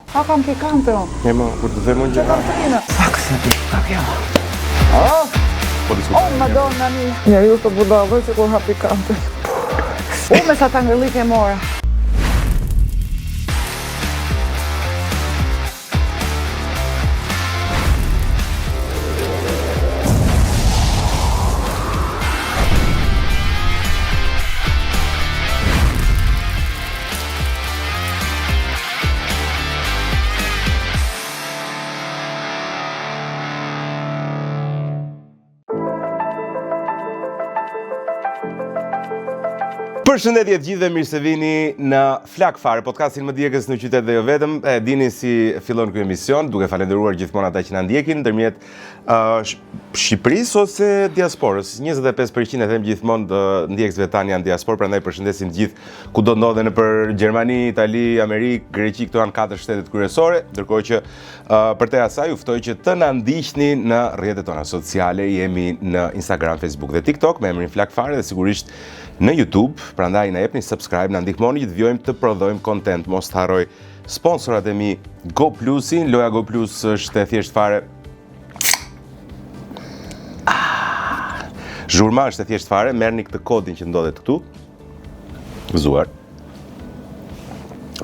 A kam ke kampe unë. E ma, kur të them unë Që gjëra. kam të rinë. A kësa ti, a kjo. Po diskutojmë. Oh, madonna mi. Njeri u të budallë që kur hapi kampe. Me sa të ngërlik e mora. Përshëndetje të gjithëve, mirë se vini në Flak Fare, podcastin më djegës në qytet dhe jo vetëm. E dini si fillon ky emision, duke falenderuar gjithmonë ata që na ndjekin ndërmjet Shqipërisë ose diasporës. 25% e them gjithmonë të ndjekësve tan janë diasporë, prandaj përshëndesim gjithë kudo ndodhen nëpër Gjermani, Itali, Amerikë, Greqi, këto janë 4 shtetet kryesore, ndërkohë që përtej asaj ju ftoj që të na ndiqni në rrjetet tona sociale, jemi në Instagram, Facebook dhe TikTok me emrin Flak Fare dhe sigurisht në YouTube, prandaj na jepni subscribe, na ndihmoni që të vjojmë të prodhojmë content. Mos të harroj sponsorat e mi Go Plusin, loja Go Plus është e thjesht fare. Zhurma është e thjesht fare, merrni këtë kodin që ndodhet këtu. Gëzuar.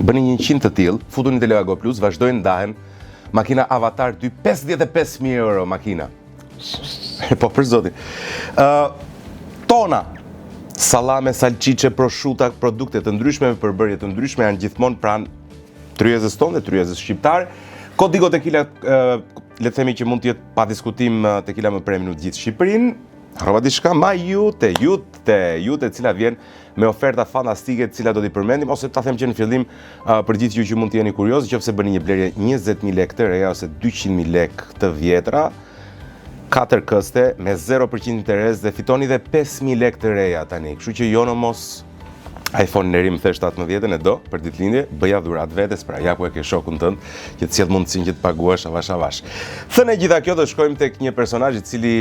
Bëni 100 të tillë, futuni te loja Go Plus, vazhdojnë ndahen makina Avatar 2, 55.000 euro makina. Po për zotin. Tona sallame, salcice, prosciutto, produkte të ndryshme me përbërje të ndryshme janë gjithmonë pranë tryezës tonë dhe tryezës shqiptare. Kodigo Tequila, le të themi që mund të jetë pa diskutim Tequila më premium në gjithë Shqipërinë. Harrova diçka, jute, e cila vjen me oferta fantastike, të cilat do t'i përmendim, ose ta them që në fillim për gjithë ju që mund të jeni kurioz, nëse bëni një blerje 20.000 lekë të reja ose 200.000 lekë të vjetra, 4 këste me 0% interes dhe fitoni dhe 5.000 lekë të reja tani. Kështu që jo në mos iPhone në rim the 17-ën e do për ditëlindje, bëja dhurat vetes, pra ja ku e ke shokun tënd që të sjell mundësinë që të paguash avash. Thënë gjitha kjo, do shkojmë tek një personazh i cili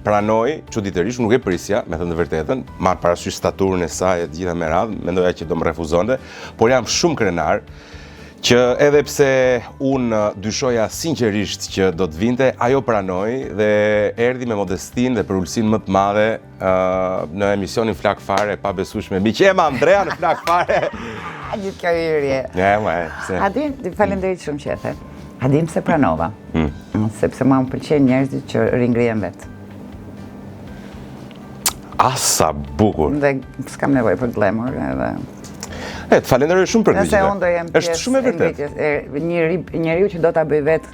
pranoi çuditërisht, nuk e prisja, me thënë të vërtetën, marr parasysh staturën e saj e të gjitha me radhë, mendoja që do më refuzonte, por jam shumë krenar që edhe pse unë dyshoja sinqerisht që do të vinte, ajo pranoi dhe erdhi me modestinë dhe për ulësinë më të madhe në emisionin Flak Fare, pa besueshme. Miqema Andrea në Flak Fare. Gjithë kjo hyrje. Se. Adim, falenderit shumë që e the. Adim se pranova. Sepse mua më pëlqejnë njerëzit që ringrihen vetë. Asa bukur. Dhe s'kam nevojë për glamour edhe. Të falenderoj shumë për Nëse unë do jem është shumë e vërtetë. Njeriu që do ta bëj vetë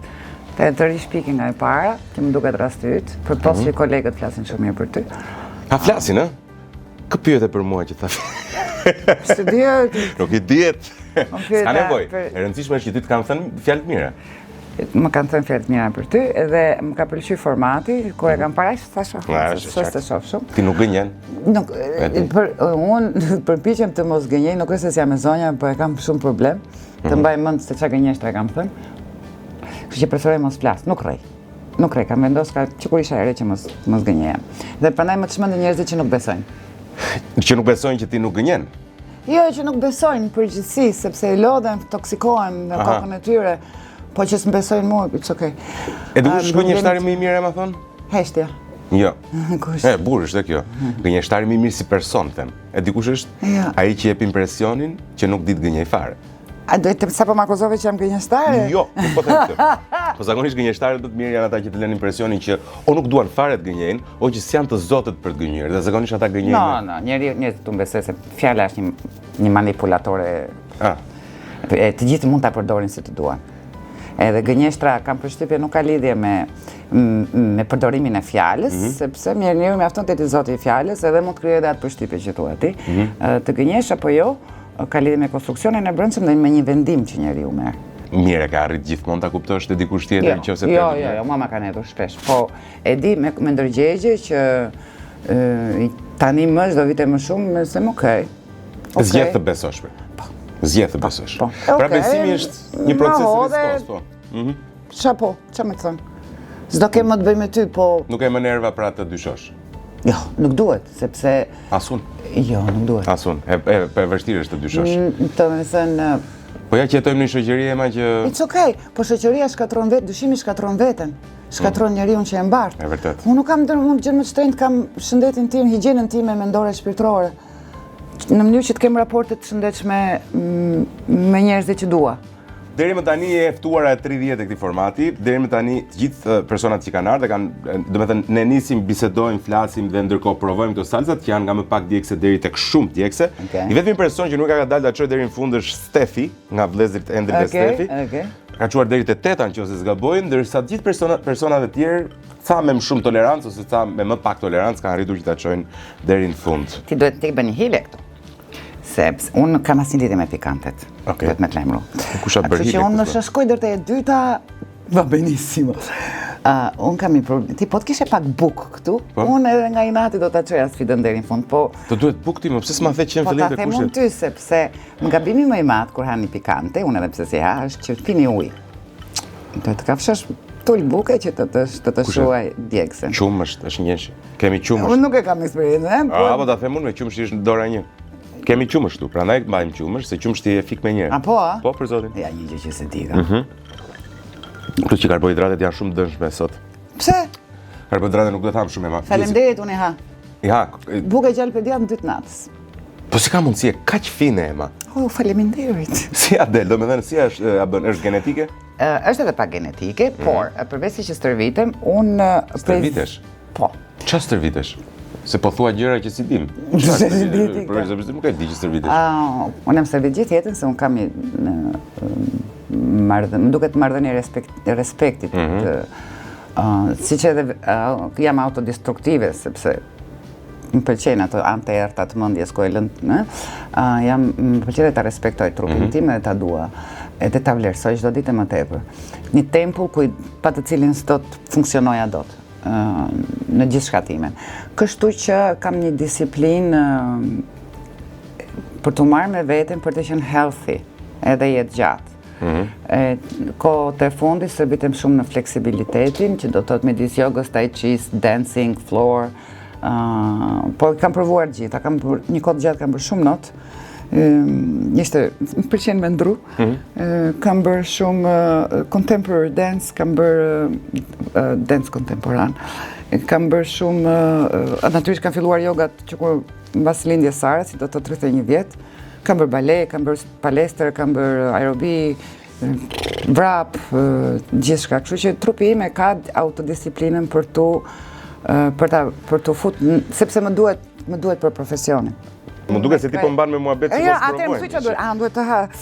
të rishpiki nga e para, që më duket rasti yt, përpos që kolegët flasin shumë mirë për ty. A flasin, ë? Kë pyete për mua që tha? Së dihet. Nuk i dihet. S'ka nevojë. E rëndësishme është që ty të kanë thënë fjalë të mira. Më kanë thënë fjalë të mira për ty dhe më ka pëlqyer formati, kur e kam paraq thashë, s'është shoh shumë. Ti nuk gënjen? Nuk, unë përpiqem të mos gënjej, nuk është se jam e zonja, por e kam shumë problem të mbaj mend se çka gënjeshtra kam thënë. Kështu që preferoj mos flas, nuk rrej. Nuk rrej, kam vendosur që kur isha e re që mos gënjeja. Dhe prandaj më çmendin njerëzit që nuk besojnë. Që nuk besojnë që ti nuk gënjen? Jo, që nuk besojnë në përgjithësi, sepse i lodhen, toksikohen në kokën e tyre. Po që s'më besojnë mua, it's okay. E dikush gënjeshtari më i mirë, ma thonë? Heshtja. Jo. Kush? Burr është kjo. Gënjeshtari më i mirë si person, them. E dikush është ai që jep impresionin që nuk di të gënjej fare. A do të sapo më akuzove që jam gënjeshtare? Jo, nuk po them këtë. Po zakonisht gënjeshtarët më të mirë janë ata që të lënë impresionin që o nuk duan fare të gënjejnë, o që s'janë të zotët për të gënjur. Dhe zakonisht ata gënjejnë. No, njerëzit tu besoj se fjala është një manipulatore. Të gjithë mund ta përdorin si të duan. Edhe gënjeshtra, kam përshtypje, nuk ka lidhje me përdorimin e fjalës, sepse njeriu mjafton te ti zoti i fjalës, edhe mund të krijojë atë përshtypje që thua ti. Të gënjesh apo jo, ka lidhje me konstruksionin e brendshëm dhe me një vendim që njeriu merr. Mirë, ka arrit gjithmonë ta kuptosh te dikush tjetër nëse të. Jo, mua ma kanë hedhur shpesh. Po e di me ndërgjegje që tani më çdo vit e më shumë, se më okay. Zgjedh të besosh. Zgjedh të besosh. Pra besimi është një proces i rrezikos, po. Çapo, ç'a më thon? S'do kem më të bëj me ty, po. Nuk e më nerva pra të dyshosh. Jo, nuk duhet, sepse Asun. Jo, nuk duhet. Asun. E vështirë është të dyshosh. Të më thënë, Po ja që jetojmë në shoqëri Ema që... It's okay, po shoqëria shkatron vetë, dyshimi shkatron veten. Shkatron njeriu që e mbartë. E vërtet. Unë nuk kam unë gjë më të shtrenjtë, kam shëndetin tim, higjienën time mendore shpirtërore. Në mënyrë që të kem raporte të shëndetshme me njerëzit që dua. Deri më tani e ftuara e 30 e këtij formati, deri më tani të gjithë personat që kanë ardhur kanë, domethënë ne nisim, bisedojmë, flasim dhe ndërkohë provojmë këto salsat që janë nga më pak djegse deri tek shumë djegse. I vetmi person që nuk ka dalë ta çojë deri në fund është Stefi, nga vëllezërit Endri dhe Stefi. Ka çuar deri te 8 nëse zgabojnë, ndërsa të gjithë personat e tjerë ca me më shumë tolerancë ose ca me më pak tolerancë kanë arritur që ta çojnë deri në fund. Ti duhet të bëni hile këtu. Sepse unë kam asnjë lidhje me pikantet. Duhet me të lajmëru. Kusha bërë hile. Që unë në shkoj deri te e dyta, va benissimo. Unë kam një problem. Ti po të kishe pak buk këtu, unë edhe nga inati do ta çoja sfidën deri në fund, po... Të duhet buk ti, më pse s'ma the që në fillim të kushtet? Po ta them unë ty, sepse në gabimi më i madh kur hani pikante, unë edhe pse si ha, është që pini ujë. Do të kafshosh tul buke që të shuaj djegsen. Qumë është njëshi. Kemi qumë. Unë nuk e kam eksperiencë, po ta them unë me qumësht është dora 1. Kemi qumësht këtu, prandaj mbajmë qumësht, se qumështi e fik me njëherë. A po, a? Po, për zotin. Ja, një gjë që se di ka. Këtu që karbohidratet janë shumë dëmshme sot. Pse? Karbohidratet nuk do të ham shumë ema. Faleminderit, unë i ha. I ha. Buke gjallë për djatë në 2 natës. Po si ka mundësi e kaq fine ema? Faleminderit. Si a del, domethënë si është genetike? Është edhe pak genetike, por përveç se që stërvitem, unë stërvitesh? Po. Çfarë stërvitesh? Se po thua gjëra që si dim. Përveç nuk e di që stërvitesh. Unë jam stërvit gjithë jetën se unë kam më duket marrëdhënie respektit. Siç edhe jam autodestruktive sepse më pëlqejnë ato anë të errta të mendjes ku e lën, më pëlqen ta respektoj trupin tim dhe ta dua, edhe ta vlerësoj çdo ditë më tepër. Një tempull pa të cilin s'do të funksionoja dot në gjithë shkatimen. Kështu që kam një disiplinë për të marrë me veten për të qenë healthy, edhe jetë gjatë. Kohët e fundit stërvitem shumë në fleksibilitetin, që do të thotë midis jogës, tai chis, dancing, floor. Po kam provuar gjitha, një kohë gjatë kam bërë shumë not. Ishte, më pëlqen me ndru. Kam bërë shumë contemporary dance, kam bërë dance kontemporan. Kam bërë shumë, natyrisht kam filluar jogat që kur mbas lindjes sare, si do të 31 vjet. Kam bërë bale, kam bërë palestër, kam bërë aerobi, vrap, gjithçka. Kështu që trupi im e ka autodisiplinën për të futur, sepse më duhet për profesionin. Më duket se ti po mban me muhabet si mos provojmë. Atëherë më thuaj çfarë duhet. Duhet të ha.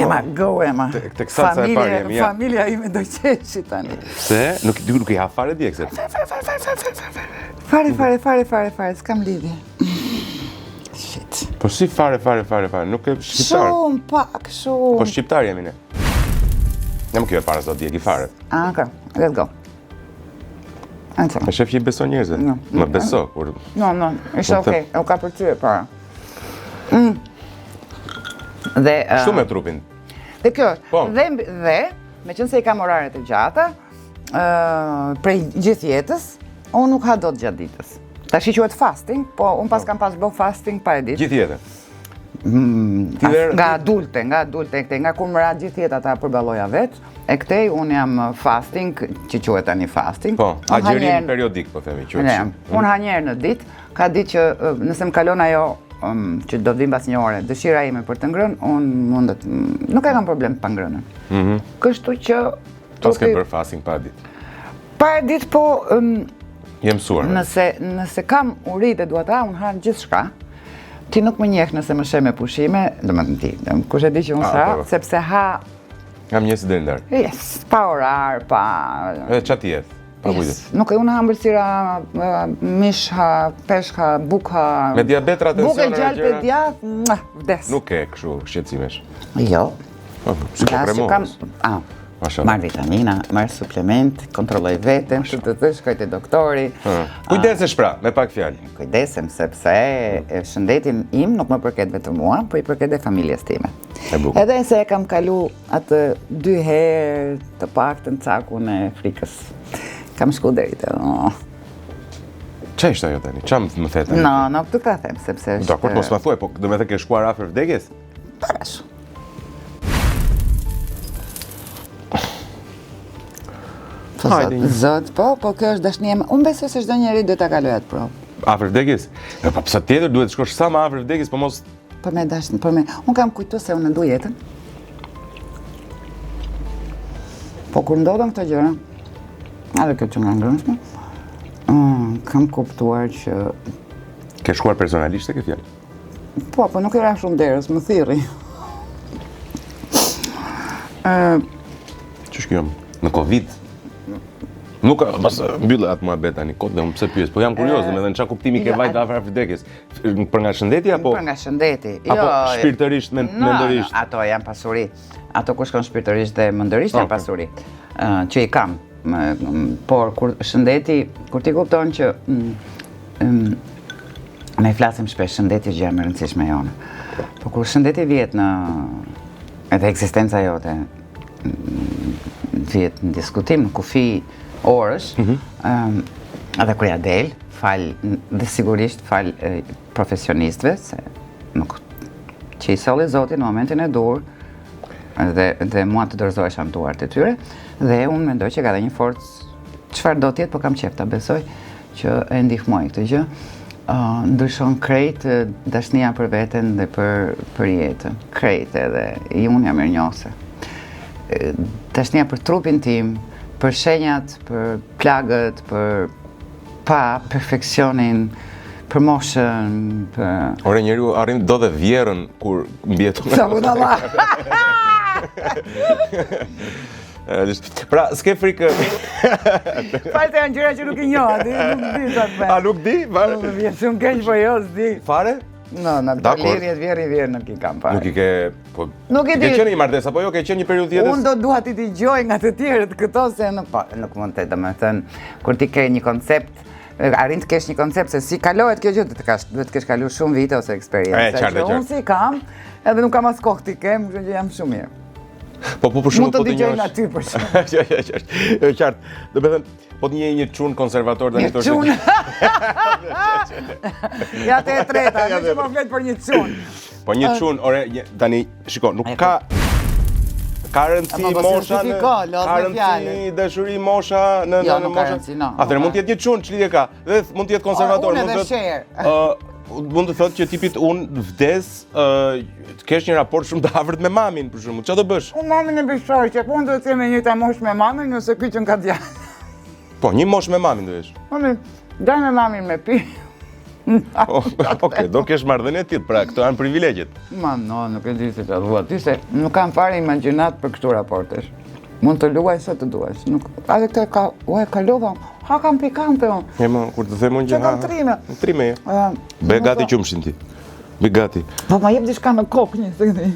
Ema, go Ema. Tek salsa e parë jemi. Familja ime do qeshi tani. Se nuk i ha fare djegset. Fare, s'kam lidhje. Shit. Po si fare, nuk e shqiptar. Shumë pak, shumë. Po shqiptar jemi ne. Jam kjo e para s'do djegi fare. Okay, let's go. Me shef që i beso njerëzve? Më beso, kur... No, ishte okej, u ka për ty e para. Shtu me trupin? Dhe kjo, dhe, me qënë se i kam oraret e gjata, prej gjithë jetës, unë nuk ha do të gjatë ditës. Ta shi quhet fasting, po unë pas kam pas bo fasting pa e ditë. Gjithë jetën? Nga adulte, nga kur më ra gjithë jetë ata përballoja vetë, e këtej unë jam fasting, që quhet tani fasting. Po, agjerim periodik, po themi, quhet. Unë ha njerë në ditë, ka ditë që nëse më kalon ajo që do vim pas një ore, dëshira ime për të ngrënë, unë mundet, nuk e kam problem pa ngrënën. Kështu që... Pas ke bërë fasting pa ditë? Pa ditë, po... Jem mësuar. Nëse kam uri dhe duat unë hanë gjithë shka, ti nuk më njeh nëse më sheh me pushime, do më të ti, kush e di që unë sa, sepse ha... Kam njësi dhe ndarë? Yes, pa orar, pa... Edhe qa ti jetë? Pa kujdes? Nuk e unë ha mbërësira, mish ha, pesh ha, buk ha... Me diabetra, tensioner e gjera? Buk e gjallë për djath, vdes. Nuk e këshu shqetsimesh? Jo. Si po premohës? Marr vitamina, marr suplement, kontrolloj veten, shkoj te doktori. Kujdesesh pra, me pak fjalë. Kujdesem sepse shëndetin im nuk më përket vetëm mua, por i përket edhe familjes time. Edhe se e kam kalu atë 2 herë të paktën cakun e frikës. Kam shku deri te. Qa ishte ajo tani? Qa më the tani? Nuk të ta them, sepse është... Dakor, mos ma thuaj, po do me the ke shkuar afër vdekjes? Parash. Zot, po kjo është dashnia. Unë besoj se çdo njeri duhet ta kalojë atë provë. Afër vdekjes? Po pse tjetër duhet të shkosh sa më afër vdekjes, po mos Për me dashni, unë kam kujtu se unë ndu jetën. Po kur ndodhen këto gjëra, edhe kjo që nga ngrënshme, kam kuptuar që... Ke shkuar personalisht e ke fjallë? Po nuk era shumë derës, më thirri. Qësh kjo? Në Covid? Nuk pas mbyllë atë muhabet tani, dhe unë pse pyes, po jam kurioz, domethënë çfarë kuptimi ke vajt afër vdekjes? Për nga shëndeti apo? Për nga shëndeti. Apo shpirtërisht, mendërisht? Ato janë pasuri. Ato kur shkon shpirtërisht dhe mendërisht janë pasuri. Që i kam. Por kur shëndeti, kur ti kupton që ne flasim shpesh shëndeti gjë më e rëndësishme jone. Po kur shëndeti vjet në edhe ekzistenca jote vjet në diskutim, në kufi orësh, edhe kur ja del, dhe sigurisht fal profesionistëve, se nuk që i solli Zoti në momentin e dur, dhe mua të dorëzohesha në duart e tyre, dhe unë mendoj që ka dhe një forcë, çfarë do t'jetë, po kam qef ta besoj që e ndihmoj këtë gjë, ndryshon krejt dashnia për veten dhe për jetën, krejt edhe i unë jam mirënjohëse. Dashnia për trupin tim, për shenjat, për plagët, për perfeksionin, për moshën, për... Ore njeriu arrin do dhe vjerën kur mbjeton. Sa budalla. Pra, s'ke frikë... Falë janë gjëra që nuk i njoh, nuk di sa të. A nuk di? Më vjen shumë keq, po jo, s'di. Fare? Në lirjet vjerë nuk i kam fare. Nuk i ke... Nuk i di. Ke qenë i marrëdhës, apo jo, ke qenë një periudhë jetës? Unë do dua ti dëgjoj nga të tjerët këto se nuk mund të, domethënë, kur ti ke një koncept, arrin të kesh një koncept se si kalohet kjo gjë, duhet të kesh kaluar shumë vite ose eksperiencë. Unë si kam, edhe nuk kam as kohë ti kem, kështu që jam shumë mirë. Po për shumë mund të dëgjoj nga ty për shumë. Qartë. Do të thënë, po të njej një çun konservator tani këto. Një çun. Ja te e treta, më që po flet për një çun. Po një çun, ore, tani shiko, nuk ka rëndësi mosha, ka rëndësi dashuri mosha në mosha. Atëherë mund të jetë një çun, ç'lidhje ka? Dhe mund të jetë konservator, mund të thotë që tipit unë vdes, të kesh një raport shumë të afërt me mamin, për shembull. Çfarë do bësh? Unë mamin e besoj që po do të jem me njëjta moshë me mamin nëse ky që ka djalë. Po, një moshë me mamin do jesh. Mami, daj me mamin me pi. Okej, do kesh marrëdhënie tjetër, pra këto janë privilegjet. Nuk e di se çfarë thua ti, se nuk kam fare imagjinat për këto raportesh. Mund të luaj sa të duash. Edhe këtë kalova, ha kam pikante unë. E më, kur të them unë që ha... Që kam trime. Be gati qumshin ti. Be gati. Po ma jep diçka në kokë një se këti.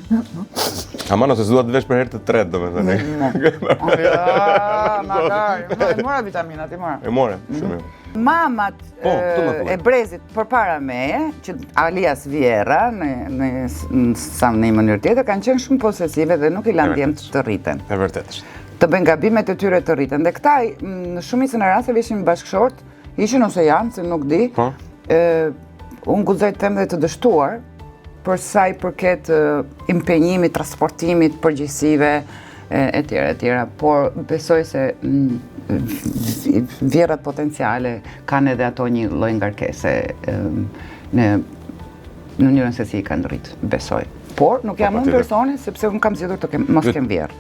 Ama nëse s'dua të vesh për herë të tretë, domethënë. E mora vitaminat, i mora. E more, shumë. Mamat e brezit përpara meje, që alias Vjera, në një mënyrë tjetër, kanë qenë shumë posesive dhe nuk i lanë djemt të rriten. E vërtet është. Të bëjnë gabimet e tyre të rriten. Dhe këta, në shumicën e rasteve ishin bashkëshort, ishin ose janë, se nuk di, unë guxoj të them dhe të dështuar, për sa i përket impenjimit, transportimit, përgjegjësive, e tjera, por besoj se vjerat potenciale kanë edhe ato një lloj ngarkese në mënyrën se si i kanë rrit, besoj. Por nuk jam unë personi, sepse unë kam zgjedhur të mos kem vjerë.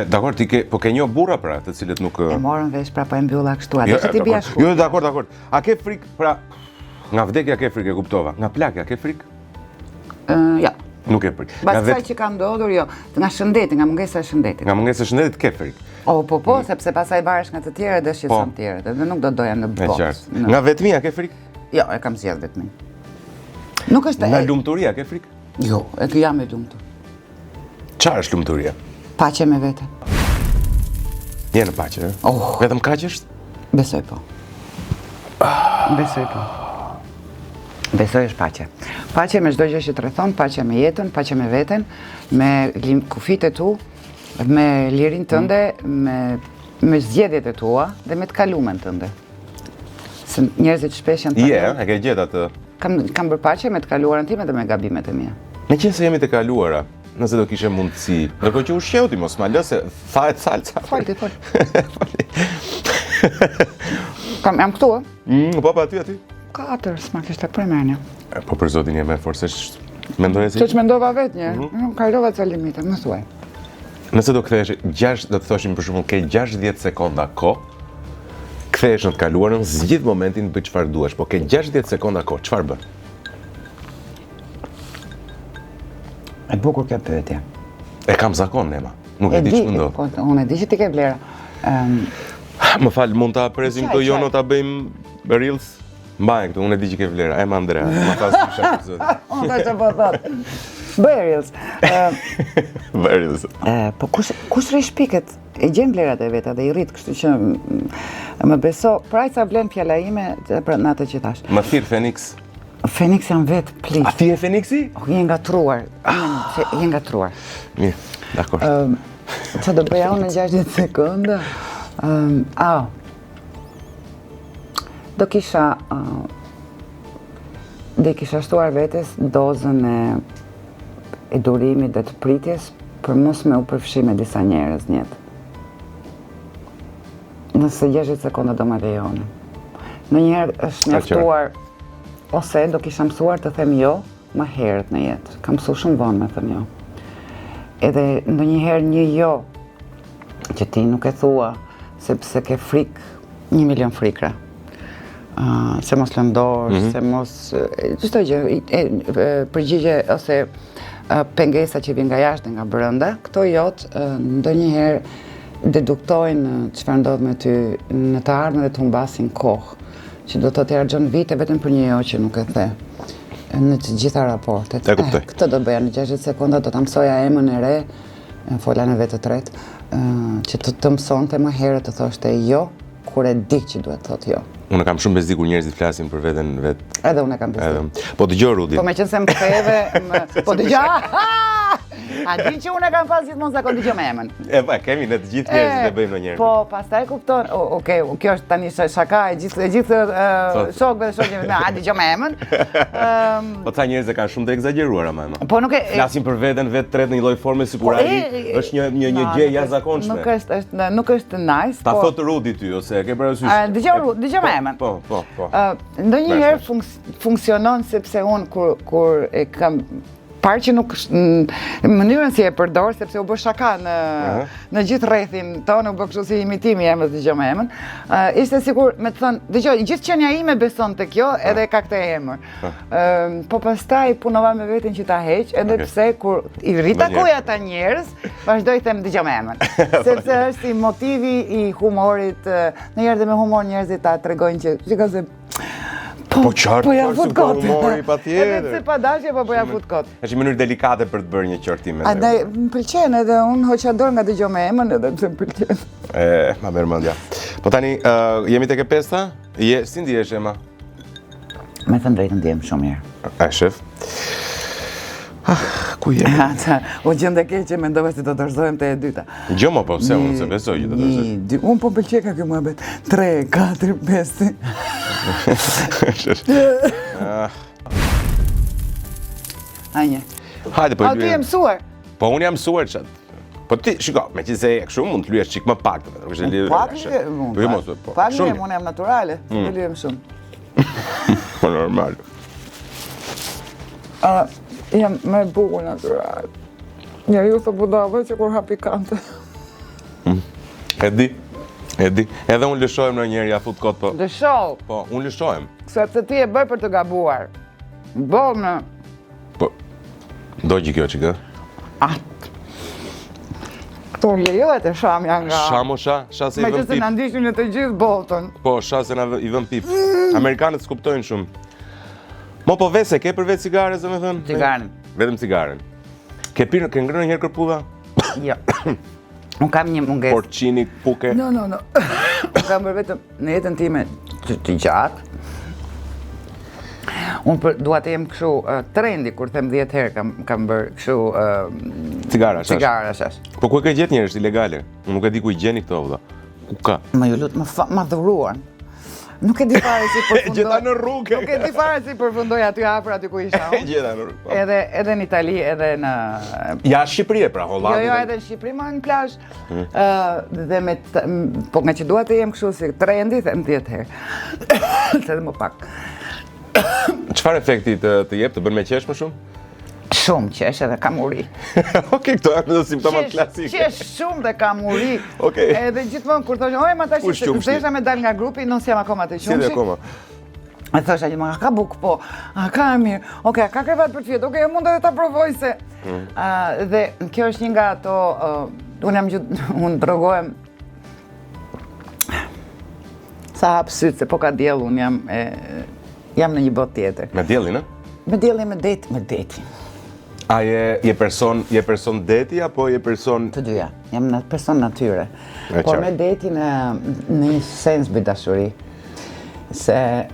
Dakor, ti ke një burra pra, të cilët nuk... E morën vesh, pra po e mbylla kështu, atë që ti bia shku. Jo, dakor. A ke frikë, pra, nga vdekja ke frikë, e kuptova. Nga plagja ke frikë? Ja. Nuk e frikë. Pastaj që ka ndodhur, jo, nga shëndeti, nga mungesa e shëndetit. Nga mungesa e shëndetit ke frikë? Po, sepse pastaj varesh nga të tjerë dhe shqetëson të tjerët, edhe nuk do doja në botë. Nga vetmia ke frikë? Jo, e kam zgjedhur vetmin. Nuk është... Nga lumturia ke frikë? Jo, e jam e lumtur. Çfarë është lumturia? Paqe me veten. Je në paqe, vetëm kaq është? Besoj po. Besoj është paqe. Paqe me çdo gjë që të rrethon, paqe me jetën, paqe me veten, me kufit e tu, me lirin tënde, me zgjedhjet e tua dhe me të kalumen tënde. Se njerëzit shpesh janë të e ke gjetë atë. Kam bërë paqe me të kaluarën time dhe me gabimet e mia. Me qenë se jemi të kaluara, nëse do kishe mundësi. Ndërkohë që ushqeu ti mos ma lë se thahet salca. Fol. Jam këtu, Po aty. 4, s'ma kishte përmenja. Po për zotin jeme forsesh mendoje si? Që mendova vetë një, nuk kalova ca limite, më thuaj. Nëse do kthehesh do të thoshim për shembull ke 60 sekonda kohë, kthehesh në të kaluarën, zgjidh momentin bëj çfarë duash, po ke 60 sekonda kohë, çfarë bën? E bukur kjo pyetje. E kam zakon, Nema. Nuk e di ç'më ndodh. Unë e di që ti ke vlera. Më fal, mund ta presim këto jono ta bëjmë reels? Mbaj këtu, unë e di që ke vlera. Ema Andrea, ma thas kisha për zotin. Unë ta që po thot. Bëj reels. Bëj reels. Po kush rri shpiket? E gjen vlerat e veta dhe i rrit, kështu që më beso, pra sa vlen fjala ime në atë që thash. Më thirr Phoenix. Phoenix jam vetë plik. A ti e Phoenixi? Je ngatruar. Je ngatruar. Mirë, dakor. Që do bëja unë në 60 sekundë? Do kisha shtuar vetes dozën e durimit dhe të pritjes për mos me u përfshi me disa njerëz në jetë. Nëse 60 sekonda do më lejoni. Ndonjëherë është mjaftuar ose do kisha mësuar të them jo më herët në jetë. Kam mësuar shumë vonë me them jo. Edhe ndonjëherë një jo që ti nuk e thua sepse ke frikë, 1 milion frikra. Se mos lëndosh, se mos çdo gjë, përgjigje ose pengesa që vjen nga jashtë nga brenda, këto jot ndonjëherë deduktojnë çfarë ndodh me ty në të ardhmen dhe të humbasin kohë, që do të harxhon vite vetëm për një jo që nuk e the. Në të gjitha raportet. Këtë do bëja në 60 sekonda, do ta mësoja emën e re, fola në vetë të tretë, që të mësonte më herët të thoshte jo, kur e di që duhet thotë jo. Unë kam shumë bezdi kur njerëzit flasin për veten vetë. Edhe unë kam bezdi. Po dëgjoj Rudi. Po meqense më ktheve, po dëgjoj. A di që unë kam pas gjithmonë zakon dëgjoj me emën. Kemi ne të gjithë njerëzit e bëjmë ndonjëherë. Po pastaj kupton, okej, kjo është tani shaka e gjithë shokëve dhe shoqëve, a dëgjoj me emën. Po ca njerëz e kanë shumë të egzageruar ama. Po nuk e flasin për veten vetë tret në një lloj forme sikur ai është një gjë jashtëzakonshme. Nuk është nice. Ta thot Rudi ty ose e ke parasysh? Dëgjoj me emën. Po. Ndonjëherë funksionon sepse unë kur e kam parë që nuk në mënyrën si e përdor, sepse u bë shaka në gjithë rrethin tonë, u bë kështu si imitimi i emrës dëgjoj me emën. Ishte sikur me të thënë, dëgjoj, gjithë qenia ime beson te kjo, edhe ka këtë emër. Po pastaj punova me veten që ta heq, edhe pse kur i ritakuj ata njerëz, vazhdoj them dëgjoj me emën. Sepse është i motivi i humorit, ndonjëherë dhe me humor njerëzit ta tregojnë që shikoj Po qartë, po ja fut kot. Humori patjetër. Edhe pse pa dashje po ja fut kot. Është një mënyrë delikate për të bërë një qortim. Andaj më pëlqen edhe unë hoqa dorë nga dëgjoj me emën edhe pse më pëlqen. Ma merr mendja. Po tani jemi tek e pesta? Si ndihesh Ema? Me thënë drejtën ndihem shumë mirë. A shef? Ku je? U gjende keq që mendova se do të dorëzohem te e dyta. Jo më po, pse unë se besoj që do të dorëzoj. Unë po pëlqej ka kjo muhabet. 3, 4, 5. Hajde. Hajde po. A ti je mësuar? Po unë jam mësuar çat. Po ti, shiko, meqense je kështu mund të lyesh çik më pak, nuk është lidhje. Pak unë jam natyrale, të lyem shumë. Po normal. Jam me bukur natyral. Njeriu thë budave që kur ha pikante. E di. Edhe unë lëshohem në njerë, ja fut kot po. Lëshoh? Po, unë lëshohem. Sepse ti e bëj për të gabuar. Bëll në... Po, dojgji kjo që kë? Këto lejohet e shamja nga... Sham o sha? Sha se i vëm pip. Me që se në ndishtë në të gjithë botën. Po, sha se i vëm pip. Amerikanët s'kuptojnë shumë. Mo po vese, ke për vetë cigare, zë me thënë? Cigaren. Vetëm cigaren. Ke ngrënë njërë kërpulla? Jo. Unë kam një munges. Porcini, puke? No. Unë kam për vetëm në jetën time të gjatë. Unë dua të jem kështu trendi, kur them 10 herë kam bërë kështu... Cigara, shash? Cigara, shash. Po ku e ke gjetë njerëz ilegale? Unë nuk e di ku i gjeni këto, vëlla. Ku ka? Më ju lutë, më dhuruan. Nuk e di fare si përfundoj. Gjeta në rrugë. Nuk e di fare si përfundoj aty afër aty ku isha unë. Gjeta në rrugë. Edhe në Itali, edhe në Jashtë Shqipërisë, pra Hollandë. Jo, edhe në Shqipëri më në plazh. Dhe po nga që dua të jem kështu si trendi, them 10 herë. Se më pak. Çfarë efekti të jep, të bën me qesh më shumë? Shumë qesh edhe kam uri. Okej, këto janë dhe simptomat klasike. Qesh shumë dhe kam uri. Okej. Edhe gjithmonë kur thonë, "Oj, ma tash desha me dal nga grupi, non jam akoma të qumshi." Si dhe akoma. E thosha gjithmonë, "Ka buk po, a ka mirë, okej, ka krevat për të fjetë, okej, mund edhe ta provoj se." Dhe kjo është një nga ato, unë drogohem sa hap sytë, se po ka diell, unë jam në një botë tjetër. Me diellin, a? Me diellin, me detin. A je person deti apo je person... Të dyja, jam në person natyre. Por me detin në një sens bëj dashuri. Se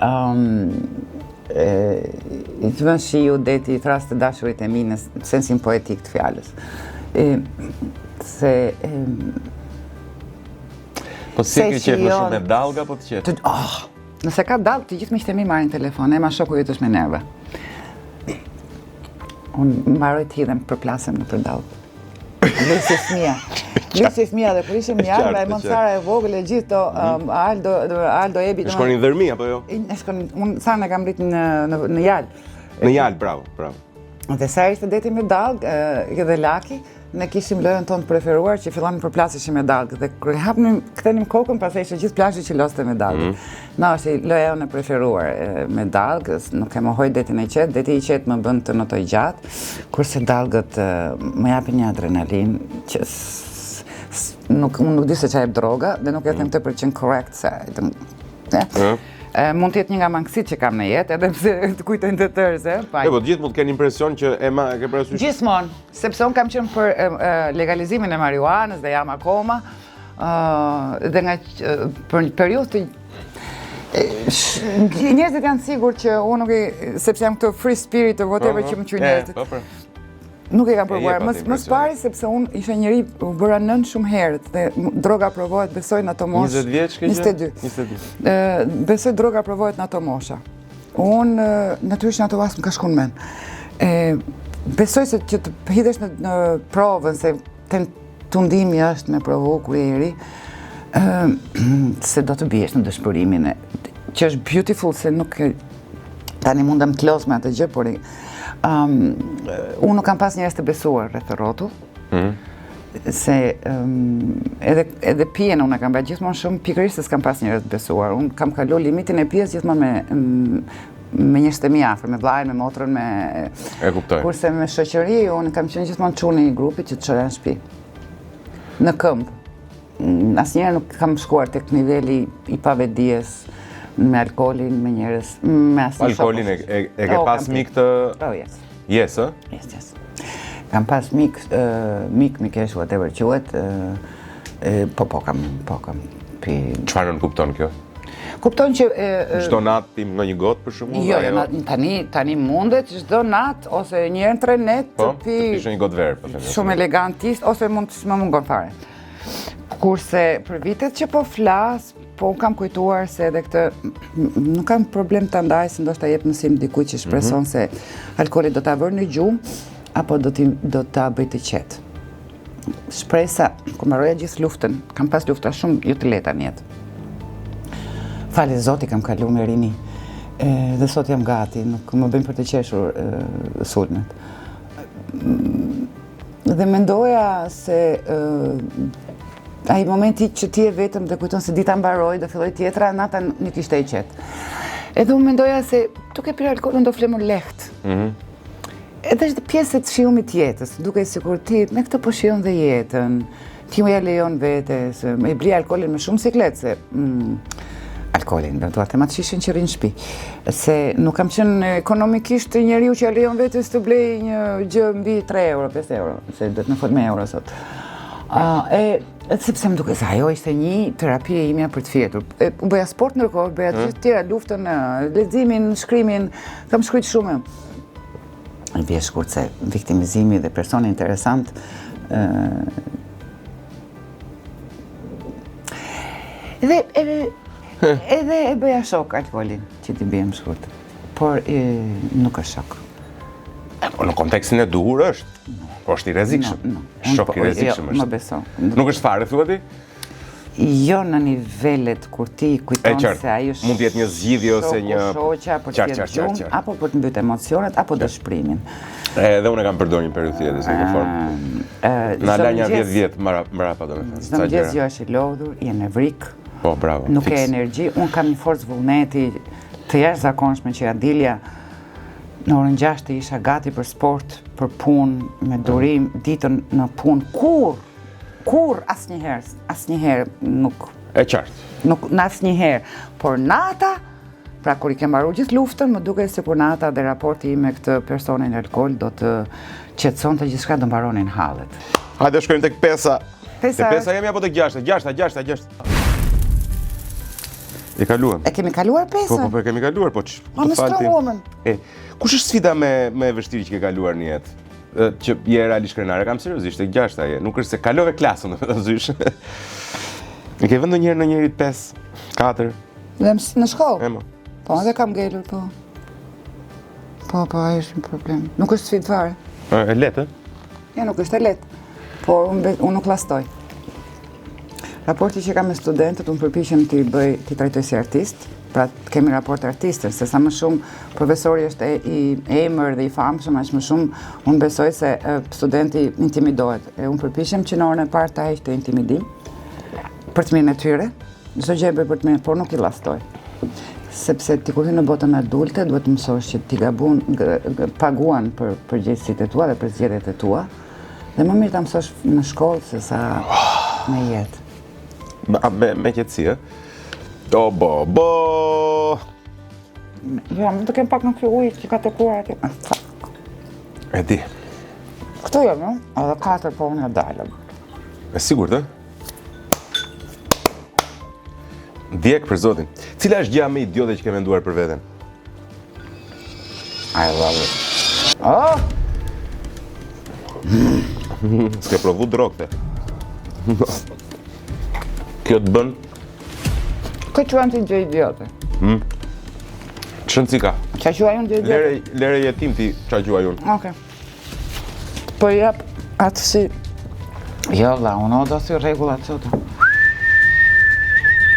i të vën shiu deti i thras të dashurit e mi në sensin poetik të fjalës. Po si ke qef më shumë me dallga apo të qetë? Nëse ka dallg, të gjithë miqtë e mi marrin telefon, e ma shoku jotësh me nerve. Unë mbaroj të hidhem përplasem në për dallg. Lusi fëmija dhe kur ishim njarë, me Montsara e vogël e gjithë to, Aldo Ebi... Shkonin në Dërmi, apo jo? Unë sa në kam rrit në Jalë. Në Jalë, bravo. Dhe sa ishte deti me dallg, dhe Laki, ne kishim lojën tonë të preferuar që fillonin përplaseshim me dallg. Dhe kur kthenim kokën, pastaj ishte gjithë plazhi që loste me dallg. Na është loja jonë e preferuar me dallg, nuk e mohoj detin e qetë, deti i qetë më bën të notoj gjatë, kurse dallgët më japin një adrenalin që nuk di se çfarë droga, dhe nuk e them 100% korrekt se mund të jetë një nga mangësitë që kam në jetë, edhe pse të kujtojnë të tërë se. Po gjithë mund të kenë impresion që e ke parasysh. Gjithmonë, sepse unë kam qenë për legalizimin e marijuanës dhe jam akoma, dhe nga për një periudhë të njerëzit janë sigur që unë nuk sepse jam këtë free spirit or whatever që më qyr njerëzit. Nuk e kam provuar, më pari sepse unë isha njëri bëra nën shumë herët dhe droga provohet, besoj në ato moshë. 20 vjeç ke gjë? 22. Besoj droga provohet në ato mosha. Unë natyrisht në ato vasë më ka shku në men. Besoj se që të hidhesh në provën, se tundimi është me provu kur je i ri, se do të biesh në dëshpërimin që është beautiful, se nuk tani mundem të los me atë gjë, por unë nuk kam pas njerëz të besuar rreth rrotull, se edhe pijen unë kam bërë gjithmonë shumë pikërisht se s'kam pas njerëz të besuar. Unë kam kalu limitin e pijes gjithmonë me njerëz të mi afër, me vllajën, me motrën, E kuptoj. Kurse me shoqëri unë kam qenë gjithmonë çuni i grupit që të çoja në shtëpi. Në këmbë. Asnjëherë nuk kam shkuar tek niveli i pavedijes me alkoolin, me njerëz, me asnjë shok. Alkoolin e ke pas mik të... Yes. Yes, ë? Yes. Kam pas mikesh, whatever quhet, po kam pi... Çfarë nuk kupton kjo? Kupton që... Çdo natë tim në një gotë për shembull? Jo, tani mundet çdo natë ose një herë në 3 net të pi... Po, të një gotë verë, po them. Shumë elegantist, ose mund të më mungon fare. Kurse për vitet që po flas, po kam kujtuar se edhe këtë, nuk kam problem të ndaj se ndoshta jep mësim dikujt që shpreson se alkooli do ta vërë në gjumë, apo do ta bëj të qetë. Shpresa, kur mbaroja gjithë luftën, kam pas lufta shumë jo të lehta në jetë. Fale Zoti kam kalu me rini, dhe sot jam gati, nuk më bëjmë për të qeshur sulmet. Dhe mendoja se ai momenti që ti je vetëm dhe kujton se dita mbaroi, do filloj tjetra, nata nuk ishte e qetë. Edhe unë mendoja se duke pirë alkoolin do flemur lehtë. Edhe është pjesë të shijimit të jetës, duke sikur ti me këtë po shijon dhe jetën. Ti më ja lejon vetes, e bli alkoolin me shumë siklet se alkoolin, do të them atë shishin që rrin në shtëpi. Se nuk kam qenë ekonomikisht njeriu që ja lejon vetes të blej një gjë mbi 3 euro, 5 euro, se do të më fut me euro sot. Sepse më duke se ajo ishte një terapi e imja për të fjetur. U bëja sport ndërkohë, bëja të gjithë tjera, luftën, leximin, shkrimin, kam shkruajtur shumë. Në vjesh shkurt se viktimizimi dhe personi interesant edhe Edhe e bëja shok alkoolin që t'i bëjem shkurt. Por nuk është shok. Po në kontekstin e duhur është. Po është i rrezikshëm. Shok i rrezikshëm është. Më beso. Nuk është fare thua ti? Jo në nivelet kur ti kujton se ai është mund të jetë një zgjidhje ose një shoqja për të jetë gjumë, apo për të mbytë emocionet, apo dëshpërimin. Edhe unë kam përdorur një periudhë tjetër si në formë. Na la një 10 vjet mbrapa domethënë. Çdo mëngjes jo është i lodhur, i nevrik. Po, bravo. Nuk ke energji. Unë kam një forcë vullneti të jashtëzakonshme që ja dilja në orën 6 isha gati për sport, për punë, me durim, ditën në punë, kur asnjëherë nuk. E qartë. Nuk asnjëherë, por nata, pra kur I kem mbaruar gjithë luftën, më duket sikur nata dhe raporti im me këtë personin alkool do të qetësonte gjithçka, do mbaronin hallet. Hajde shkojmë tek pesa. Te Pesa pesa jemi apo tek 6? E kaluam. E kemi kaluar pesën? Po, kemi kaluar, po Ma me strong kush është sfida me vështirë që ke kaluar në jetë? Që je realisht krenare, kam seriozisht, tek 6 je. Nuk është se kalove klasën, domethënë zysh. E ke vënë ndonjëherë në njërit 5, 4? Në shkollë? Emo. Po, edhe kam ngelur, po. Po, ai është një problem. Nuk është sfidë fare. E lehtë? Ja, nuk është e lehtë. Por unë nuk llastoj. Raporti që kam me studentët, unë përpiqem t'i trajtoj si artist, pra kemi raport artistës, se sa më shumë profesori është I emër dhe I famshëm, aq më shumë unë besoj se studenti intimidohet. Unë përpiqem që në orën e parë ta heq të intimidim, për të mirën e tyre, çdo gjë e bëj për të mirën, por nuk I llastoj. Sepse ti kur hyn në botën adulte, duhet të mësosh që ti paguan për përgjegjësitë e tua dhe për zgjedhjet e tua, dhe më mirë ta mësosh në shkollë se sa në jetë. Me qetësi, bo. Ja, më të kem pak në kjo ujë që ka të kuar aty. E di. Këtu jam, no? Edhe 4 po unë dalëm. E sigurt, Djek për zotin. Cila është gjëja më idiote që ke menduar për veten? I love it. Oh! S'ke provu drogte. Kjo të bën? Këtë quajmë ti gjë idiote. Ç'në ka? Qa quaj unë gjë idiote? Lere jetim ti qa quaj unë. Okej. Po jap atë si... Jo, la, unë do si regullat qëta.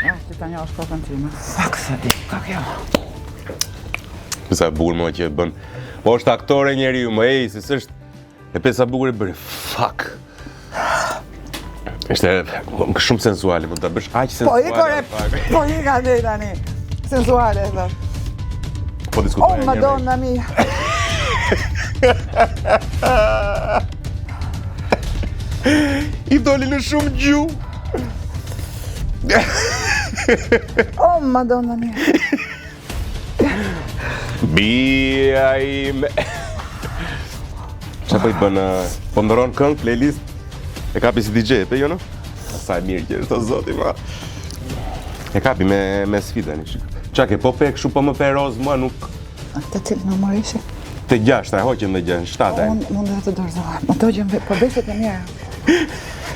Ja, si ta një është kokën time. Fuck, sa di, ka kjo. Sa bukur më që bën. Po është aktore njeriu, më si s'është. E pesa bukur e bëri. Fuck. Ishte shumë sensuale, mund ta bësh aq sensuale. Po I ka dhe tani. Sensuale, thot. Po diskutojmë. Oh, Madonna mia. I doli në shumë gju. Oh, Madonna mia. Bia ime. Qa po I bën, po ndëron këngë, playlist? E kapi si DJ, pe jo no? Sa e mirë që është o zoti, ma. E kapi me sfida një shikë. Qa ke po pe këshu po më pe roz, mua nuk... Të cilë në mërishe? Të 6, ta hoqem dhe 6, 7, e? Unë dhe të dorëzohem. Më të gjëm, po beset e mjera.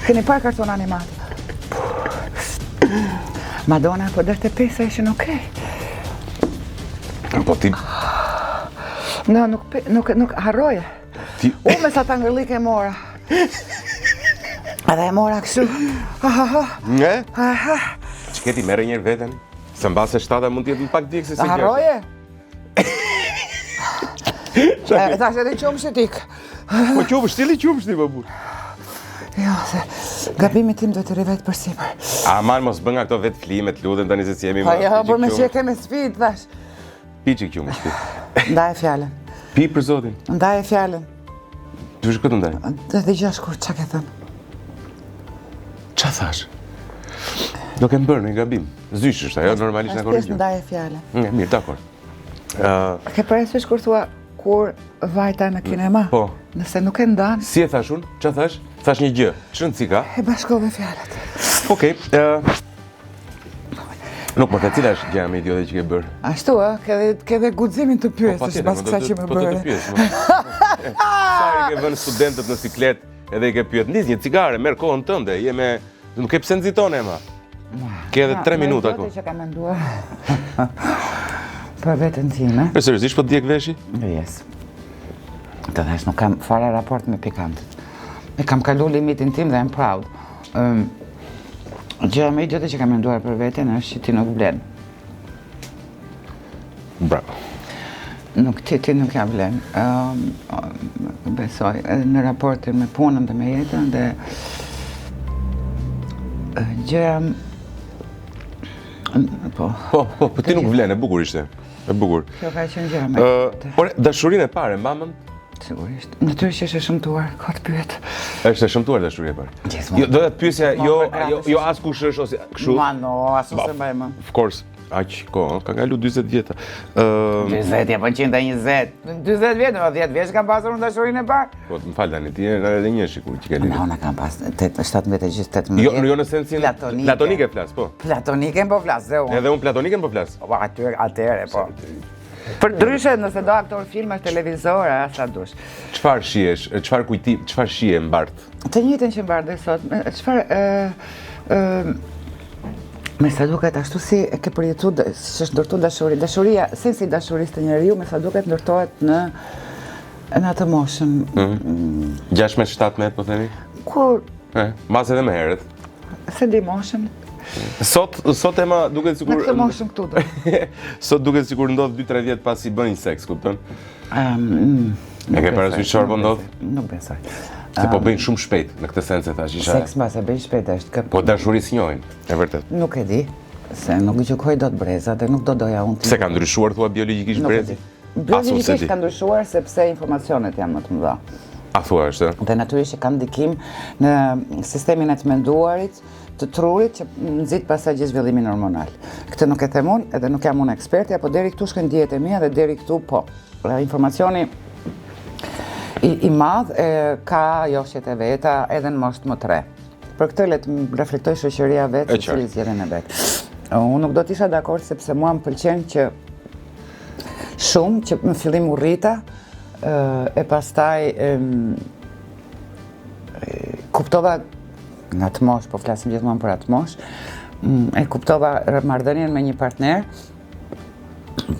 Keni parë karton animat. Madonna, po dërte 5 ishin okej. Po ti... No, nuk harroje. Unë me sa të ngërlik e mora. Edhe e mora kështu. Nge? Që keti mere njerë veten? Se në base 7 mund t'jetë në pak dikë se si 6. Harroje? E ta që të qumë shëtik. Po qumë, shtili qumë shti, babur. Jo, se gabimi tim do të rivet për sipër. Aman, mos bën nga këto vetë flimet, lutem tani se si jemi Pa jo, por me që e keme sfit, thash. Pi që qumë shti. Ndaj e fjallën. Pi për zotin. Ndaj e fjallën. Të vishë këtë ndaj? Dhe gjash kur, qa ke thënë? Qa thash? Do kem bërë një gabim. Zysh është, ajo normalisht në korrigjim. Ndaj e fjallën. Mirë, dakor. Ke përësysh kur thua kur vajta në kinema? Po. Nëse nuk e ndanë. Si e thash unë? Qa thash? Thash një gjë. Ç'në cika? E bashkove fjalët. Okej. Nuk më të cila është gjëja më idiote që ke bërë? Ashtu, ke dhe guximin të pyesësh pas kësaj që më bëre. Po të pyes. Sa I ke vënë studentët në siklet edhe I ke pyet, "Nis një cigare, merr kohën tënde, nuk e pse nxiton ema." Ke edhe 3 minuta ku. Që kam menduar për veten time. Seriozisht po djeg veshi? Yes. Të thash, nuk kam fare raport me pikantët. E kam kalu limitin tim dhe I'm proud. Gjëja më idiote që kam menduar për veten është që ti nuk blen. Bravo. Ti nuk ja blen. Besoj, edhe në raportin me punën dhe me jetën dhe gjëja po, ti nuk vlen, e bukur ishte. E bukur. Kjo ka qenë gjëja më idiote. Por dashurinë e parë mbamën? Sigurisht. Natyrisht është e shëmtuar, ka të pyet. Është e shëmtuar dashuria e parë. Gjithmonë. Do të pyesja jo as kush është ose kështu. As ose mbaj më. Of course. Aq kohë, ka kalu 40 vjeta. 20, ja po 120. 40 vjet, 10 vjeç kam pasur unë dashurinë e parë. Po, më fal tani, ti je edhe një shikur që ke lidhur. Unë kam pas 17 gjithë 18. Jo në sensin platonike flas, po. Platonike po flas, dhe unë. Edhe unë platonike po flas. Po atëre po. Për ndryshe nëse do aktor filma, televizor, sa dush. Çfarë shihesh? Çfarë kujtim, çfarë shihe mbart? Të njëjtën që mbart dhe sot. Çfarë me sa duket ashtu si e ke përjetuar, si është ndërtuar dashuria. Dashuria, sensi i dashurisë të njeriu me sa duket ndërtohet në atë moshën. 16-17 po themi? Kur? Mbas edhe më herët. Se di moshën. Sot ema duket sikur në këtë moshën këtu do. Sot duket sikur ndodh 2-3 vjet pasi bënin seks, kupton? E ke parasysh çfarë po ndodh? Nuk besoj. Se po bëjnë shumë shpejt në këtë sens e thash isha. Seks mbas e bëjnë shpejt është. Po dashurisë njohin, e vërtet. Nuk e di, se nuk gjykoj dot breza dhe nuk do doja unë. Se ka ndryshuar thua biologjikisht brezi? Biologjikisht ka ndryshuar sepse informacionet janë më të mëdha. A thua është? Dhe natyrisht ka ndikim në sistemin e të menduarit, të trurit që nxit pastaj gjithë zhvillimin hormonal. Këtë nuk e them unë, edhe nuk jam unë ekspertja, po deri këtu shkojnë dijet e mia dhe deri këtu po. Informacioni i madh ka joshjet e veta edhe në moshë më të re. Për këtë le të reflektoj shoqëria vetë se si zgjedhjen e vet. Unë nuk do të isha dakord sepse mua më pëlqen që shumë që në fillim u rrita e pastaj kuptova në atë moshë, po flasim gjithmonë për atë moshë, e kuptova marrëdhënien me një partner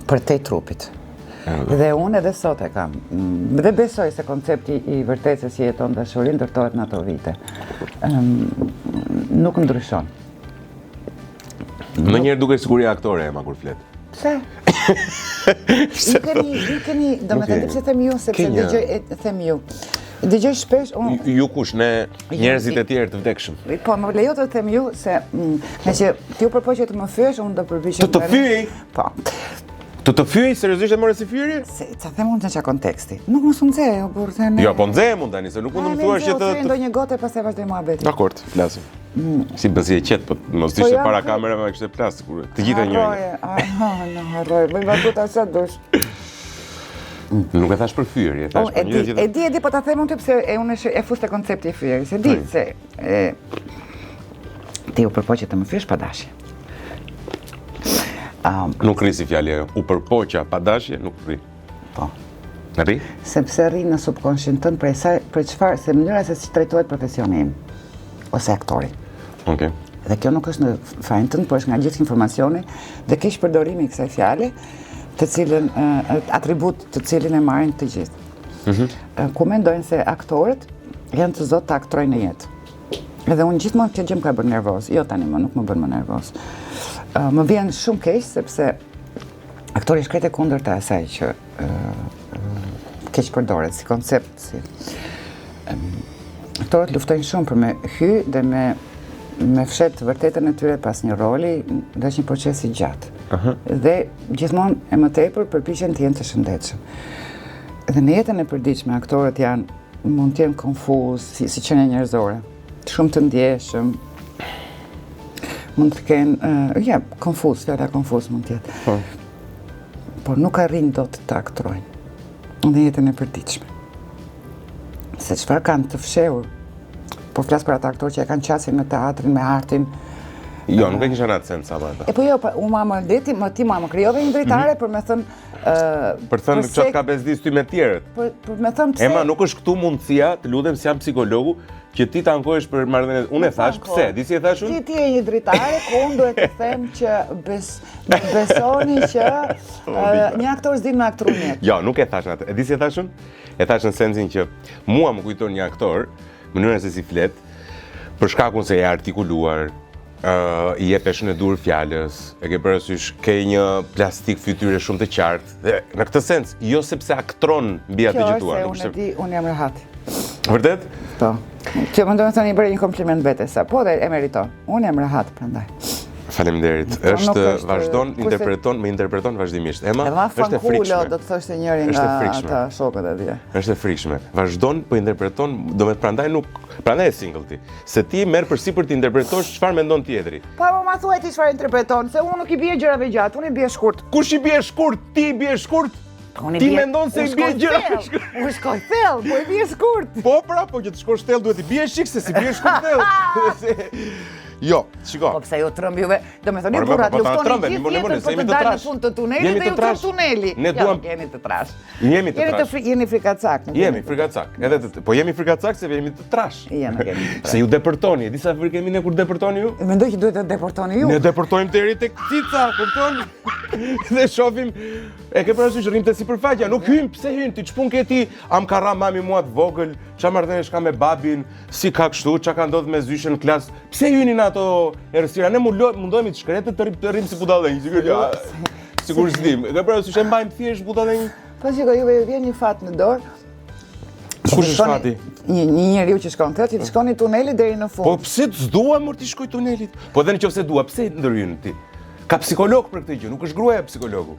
për te trupit. Dhe unë edhe sot e kam. Dhe besoj se koncepti i vërtetë se si jeton dashurinë ndërtohet në ato vite. Nuk ndryshon. Ndonjëherë duket sikur je aktore ema kur flet. Pse? Ju keni, domethënë pse them ju, sepse them ju. Dëgjoj shpesh ju kush, ne njerëzit e tjerë të vdekshëm. Po, më lejo të them ju se nëse ti u përpoqe të më fyesh, unë do përpiqem të fyej. Po. Të fyej, seriozisht e morë si fyrje? Se, ça them unë në çfarë konteksti. Nuk mos u nxe, o burr, se ne. Jo, po nxe mund tani, se nuk mund të më thuash që të ndonjë gotë pastaj vazhdoj muhabetin. Dakor, flasim. Si bësi e qet, po mos ishte para kamerave, kishte plas sikur. Të gjithë e njohin. Harroj, bëj batuta sa dush. Nuk e thash për fyrje, thash për një gjithë. E di, po ta them unë pse unë e fus te koncepti i fyrjes. E di se ti u përpoqe të më fyesh pa dashje. Nuk rri si fjali ajo, u përpoqa pa dashje, nuk rri. Po. Rri? Sepse rri në subkonscient tënd për çfarë, se mënyra se si trajtohet profesioni im ose aktori. Okej. Dhe kjo nuk është në fajin tënd, por është nga gjithë informacioni dhe keq përdorimi i kësaj fjale, të cilën atribut të cilin e marrin të gjithë. Ku mendojnë se aktorët janë të zotë të aktorojnë në jetë. Edhe unë gjithmonë kjo gjë më ka bërë nervoz. Jo tani më nuk më bën më nervoz. Më vjen shumë keq sepse aktori shkret e kundërt të asaj që keq përdoret si koncept. Aktorët luftojnë shumë për me hy dhe me fshet vërtetën e tyre pas një roli, dhe është një proces i gjatë. Dhe gjithmonë e më tepër përpiqen të jenë të shëndetshëm. Dhe në jetën e përditshme aktorët mund të jenë konfuz, si qenie njerëzore, shumë të ndjeshëm, mund të kenë, konfuz, fjala konfuz mund të jetë. Por nuk arrin dot të aktorojnë në jetën e përditshme. Se çfarë kanë të fshehur, po flas për ata aktorë që e kanë qasin me teatrin, me artin, Jo, nuk e kisha në atë sens sa bata. Po jo, ti ma më krijove një dritare për me thënë... Për thënë që ka bezdis ty me tjerët. Për me thënë pse... Ema, nuk është këtu mundësia, të lutem si jam psikologu, që ti të ankohesh për marrëdhëniet. Unë e thash, pse? Di si e thash unë? Ti e një dritare, ku unë duhet të them që besoni që një aktor s'din me aktru mjet. Jo, nuk e thash në atë. E di si e thash unë? E thash në sensin që mua më kujton një aktor, mënyrën se si flet, për shkakun se e artikuluar, i jepesh në dur fjalës, e ke parasysh, ke një plastik fytyre shumë të qartë. Dhe në këtë sens, jo sepse aktron mbi atë dëgjuar. Kjo është se unë jam rehat. Vërtet? Po. Që më do të thënë i bërë një kompliment vete sa, po dhe e meriton. Unë jam rehat prandaj. Faleminderit. Është vazhdon, më interpreton vazhdimisht. Ema, është e frikshme. Do të thoshte njëri nga ata shokët e tij. Është e frikshme. Vazhdon, po interpreton, domet prandaj e single ti. Se ti merr përsipër të interpretosh çfarë mendon tjetri. Po ma thuaj ti çfarë interpreton, se unë nuk i bie gjërave gjatë, unë i bie shkurt. Kush i bie shkurt? Ti i bie shkurt? Ti mendon se i bie gjërave shkurt? Unë shkoj thellë, po i bie shkurt. Po pra, po që të shkosh thellë duhet i bie shik se si bie shkurt thellë. Jo, shiko. Po pse jo trëmbjuve, do me thoni burrat luftoni gjithë jetën për të dalë në fund të tunelit dhe ju trëmb tuneli. Ne duam jeni të trash. Jemi të trash. Jeni frikacak. Jemi frikacak. Po jemi frikacak se jemi të trash. Ja, nuk jemi të trash. Se ju deportoni, di sa frikë kemi ne kur deportoni ju? Mendoj që duhet të deportoni ju. Ne deportojmë deri tek cica, kupton? Dhe shohim e ke parasysh rrim te sipërfaqja, nuk hyn, pse hyn ti çpun ke ti? Am ka ra mami mua të vogël, ç'a marrëdhëniesh ka me babin, si ka kështu, ç'a ka ndodhur me zyshën në klas. Pse hynin ato errësira? Ne mundohemi të shkretet të rrim si budallënj, sigurisht dim. Ke parasysh e mbajmë thjesht budallënj? Po shikoj, juve ju vjen një fat në dorë. Kush është fati? Një njeriu që shkon këtu, ti shkoni tunelit deri në fund. Po pse të s'dua më ti shkoj tunelit? Po edhe nëse dua, pse ndërhyn ti? Ka psikolog për këtë gjë, nuk është gruaja psikologu.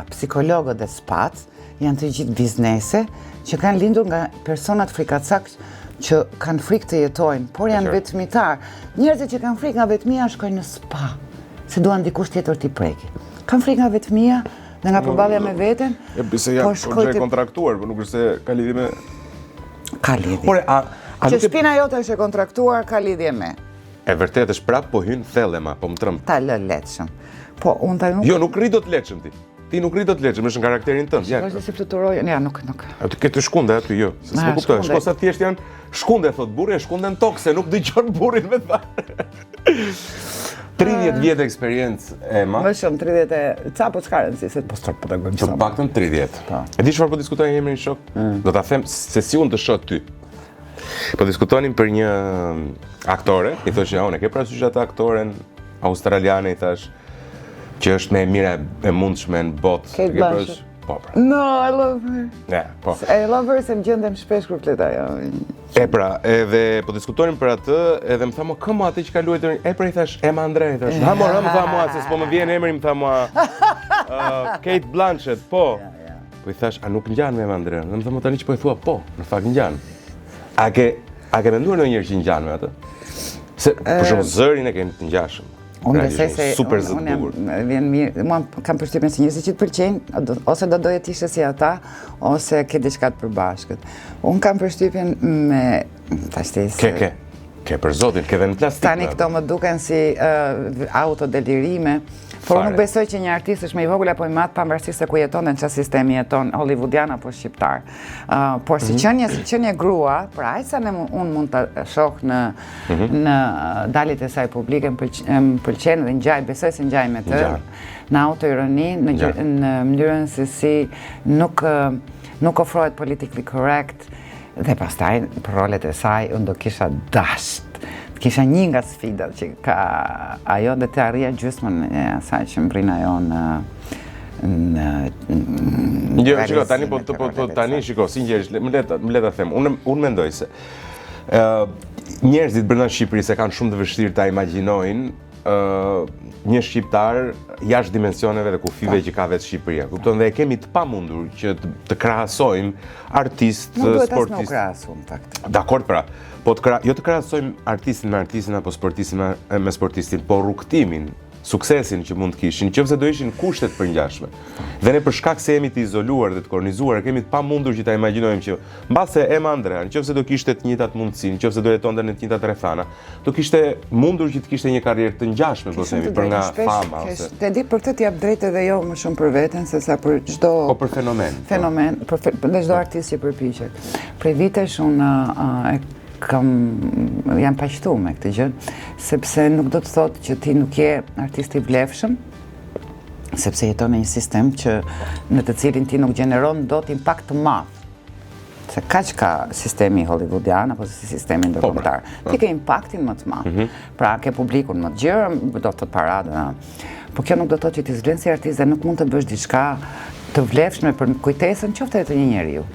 Psikologët dhe SPAC janë të gjithë biznese që kanë lindur nga personat frikacak që kanë frikë të jetojnë, por janë vetmitar. Njerëzit që kanë frikë nga vetmia shkojnë në spa, se duan dikush tjetër t'i preki. Kanë frikë nga vetmia dhe nga përballja me veten. Se janë përgjë kontraktuar, por nuk është se ka lidhje me... Ka lidhje. Por që shpina jote është e kontraktuar, ka lidhje me. E vërtet është prap, po hyn thellë ma, po më trëmb. Ta lë lehtëshëm. Po, unë ta nuk... Jo, nuk rri do të lehtëshëm ti. Ti nuk rri do të lehtëshëm, është në karakterin tënd. Shkoj si fluturoj, ja, nuk. Ke të shkunde aty, jo. Se s'më kuptoj, shko sa thjesht janë shkunde, thot burri, e shkunde në tokë, se nuk dëgjon burrin me tharë. 30 vjetë eksperiencë, Ema. Më shumë 30 e... Ca po çka rëndësi, se po start po ta bëjmë. Të paktën 30. E di çfarë po diskutojmë emrin shok? Do ta them se si unë të shoh ty. Po diskutonin për një aktore, i thoshë ja unë, ke parasysh atë aktoren australiane, i thash, që është më e mira e mundshme në botë. Kate Blanchett. Po, pra. No, I love her. Ja, po. I love her se më gjendem shpesh kur flet ajo. E pra, edhe po diskutonin për atë, edhe më tha mua, këmo atë që ka luajtur, e pra i thash, Emma Andrej, i thash, ha mora, më tha mua, se s'po më vjen emri, më tha mua, Kate Blanchett, po. Po i thash, a nuk ngjan me Emma Andrej? Dhe më tha mua tani që po i thua, po, në fakt ngjan. A ke menduar ndonjëherë që ngjan me atë? Se për shkak zërin e kemi të ngjashëm. Unë besoj se super zë të bukur. Vjen mirë, mua kam përshtypjen se njerëzit që të pëlqejnë, ose do doje të ishe si ata, ose ke diçka të përbashkët. Unë kam përshtypjen me Ke për zotin, ke dhe në plastik. Tani këto më duken si autodelirime, por nuk besoj që një artist është më i vogël apo i madh pavarësisht se ku jeton dhe në çfarë sistemi jeton, hollywoodian apo shqiptar. Por si qenie grua, pra aq sa unë mund ta shoh në dalit e saj publike, më pëlqen dhe ngjaj, besoj se ngjaj me të. Në autoironi, në mënyrën se si nuk ofrohet politically correct. Dhe pastaj, për rolet e saj, unë do kisha dasht. Kisha një nga sfidat që ka ajo dhe të arria gjysmën e asaj që mbrin ajo në jo, shiko, tani shiko, sinqerisht, më le ta them, unë mendoj se njerëzit brenda Shqipërisë se kanë shumë të vështirë ta imagjinojnë një shqiptar jashtë dimensioneve dhe kufive që ka vetë Shqipëria. Kupton, dhe e kemi të pamundur që të krahasojmë artist, sportist. Nuk duhet as me u krahasu, në fakt. Dakor, pra, jo të krahasojmë artistin me artistin apo sportistin me sportistin, po rrugtimin suksesin që mund të kishin, nëse do ishin kushtet për ngjashme. Dhe ne për shkak se jemi të izoluar dhe të kornizuar, kemi të pamundur që ta imagjinojmë që mbase Ema Andrea, nëse do kishte të njëjtat mundësi, nëse do jetonte në të njëjtat rrethana, do kishte mundur që të kishte një karrierë të ngjashme, po themi, për nga fama ose. Te di për këtë t'jap drejtë edhe jo më shumë për veten se sa për çdo për fenomen. Fenomen, për çdo artist që përpiqet. Prej vitesh unë jam paqëtuar me këtë gjë, sepse nuk do të thotë që ti nuk je artist i vlefshëm, sepse jeton në një sistem në të cilin ti nuk gjeneron dot impakt të madh. Se kaq ka sistemi hollywoodian apo sistemi ndërkombëtar. Ti ke impaktin më të madh. Pra ke publikun më të gjerë, do të thotë parada. Po kjo nuk do të thotë që ti zgjen si artist dhe nuk mund të bësh diçka të vlefshme për kujtesën qoftë të një njeriu.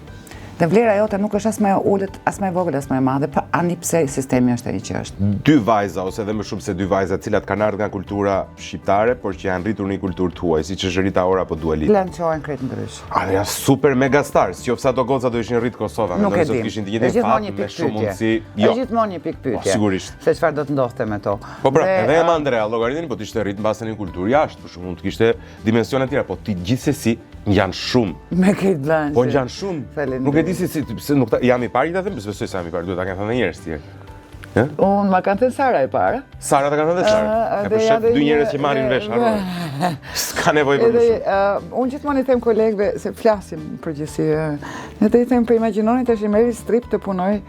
Dhe vlera jote nuk është as më e ulët, as më e vogël, as më e madhe, pa ani pse sistemi është ai që është. Dy vajza ose edhe më shumë se dy vajza, të cilat kanë ardhur nga kultura shqiptare, por që janë rritur në një kulturë tuaj, siç është Rita Ora apo Dua Lipa. Lançohen krejt ndrysh. Janë super megastar, qoftë ato goca do ishin rrit Kosova, mendoj se kishin të njëjtin fat me shumë mundësi. Jo. Është gjithmonë një pikë pyetje. Sigurisht. Se çfarë do të ndodhte me to. Po pra, edhe Ema Andrea llogaritën, po të ishte rrit mbase në një kulturë jashtë, për shkak mund të kishte dimensione të tjera, po ti gjithsesi janë shumë. Me këtë blanche. Po janë shumë. Nuk e di se nuk jam i pari ta them, besoj se jam i pari, duhet ta kenë thënë njerëz tjerë. Unë ma kanë thënë Sara e para. Sara ta kanë thënë Sara. E përshef dy njerëz që marrin vesh, harroj. S'ka nevojë për më. Unë gjithmonë i them kolegëve se flasim përgjithësi. Ne të i them për imagjinoni tash Meryl Streep të punoj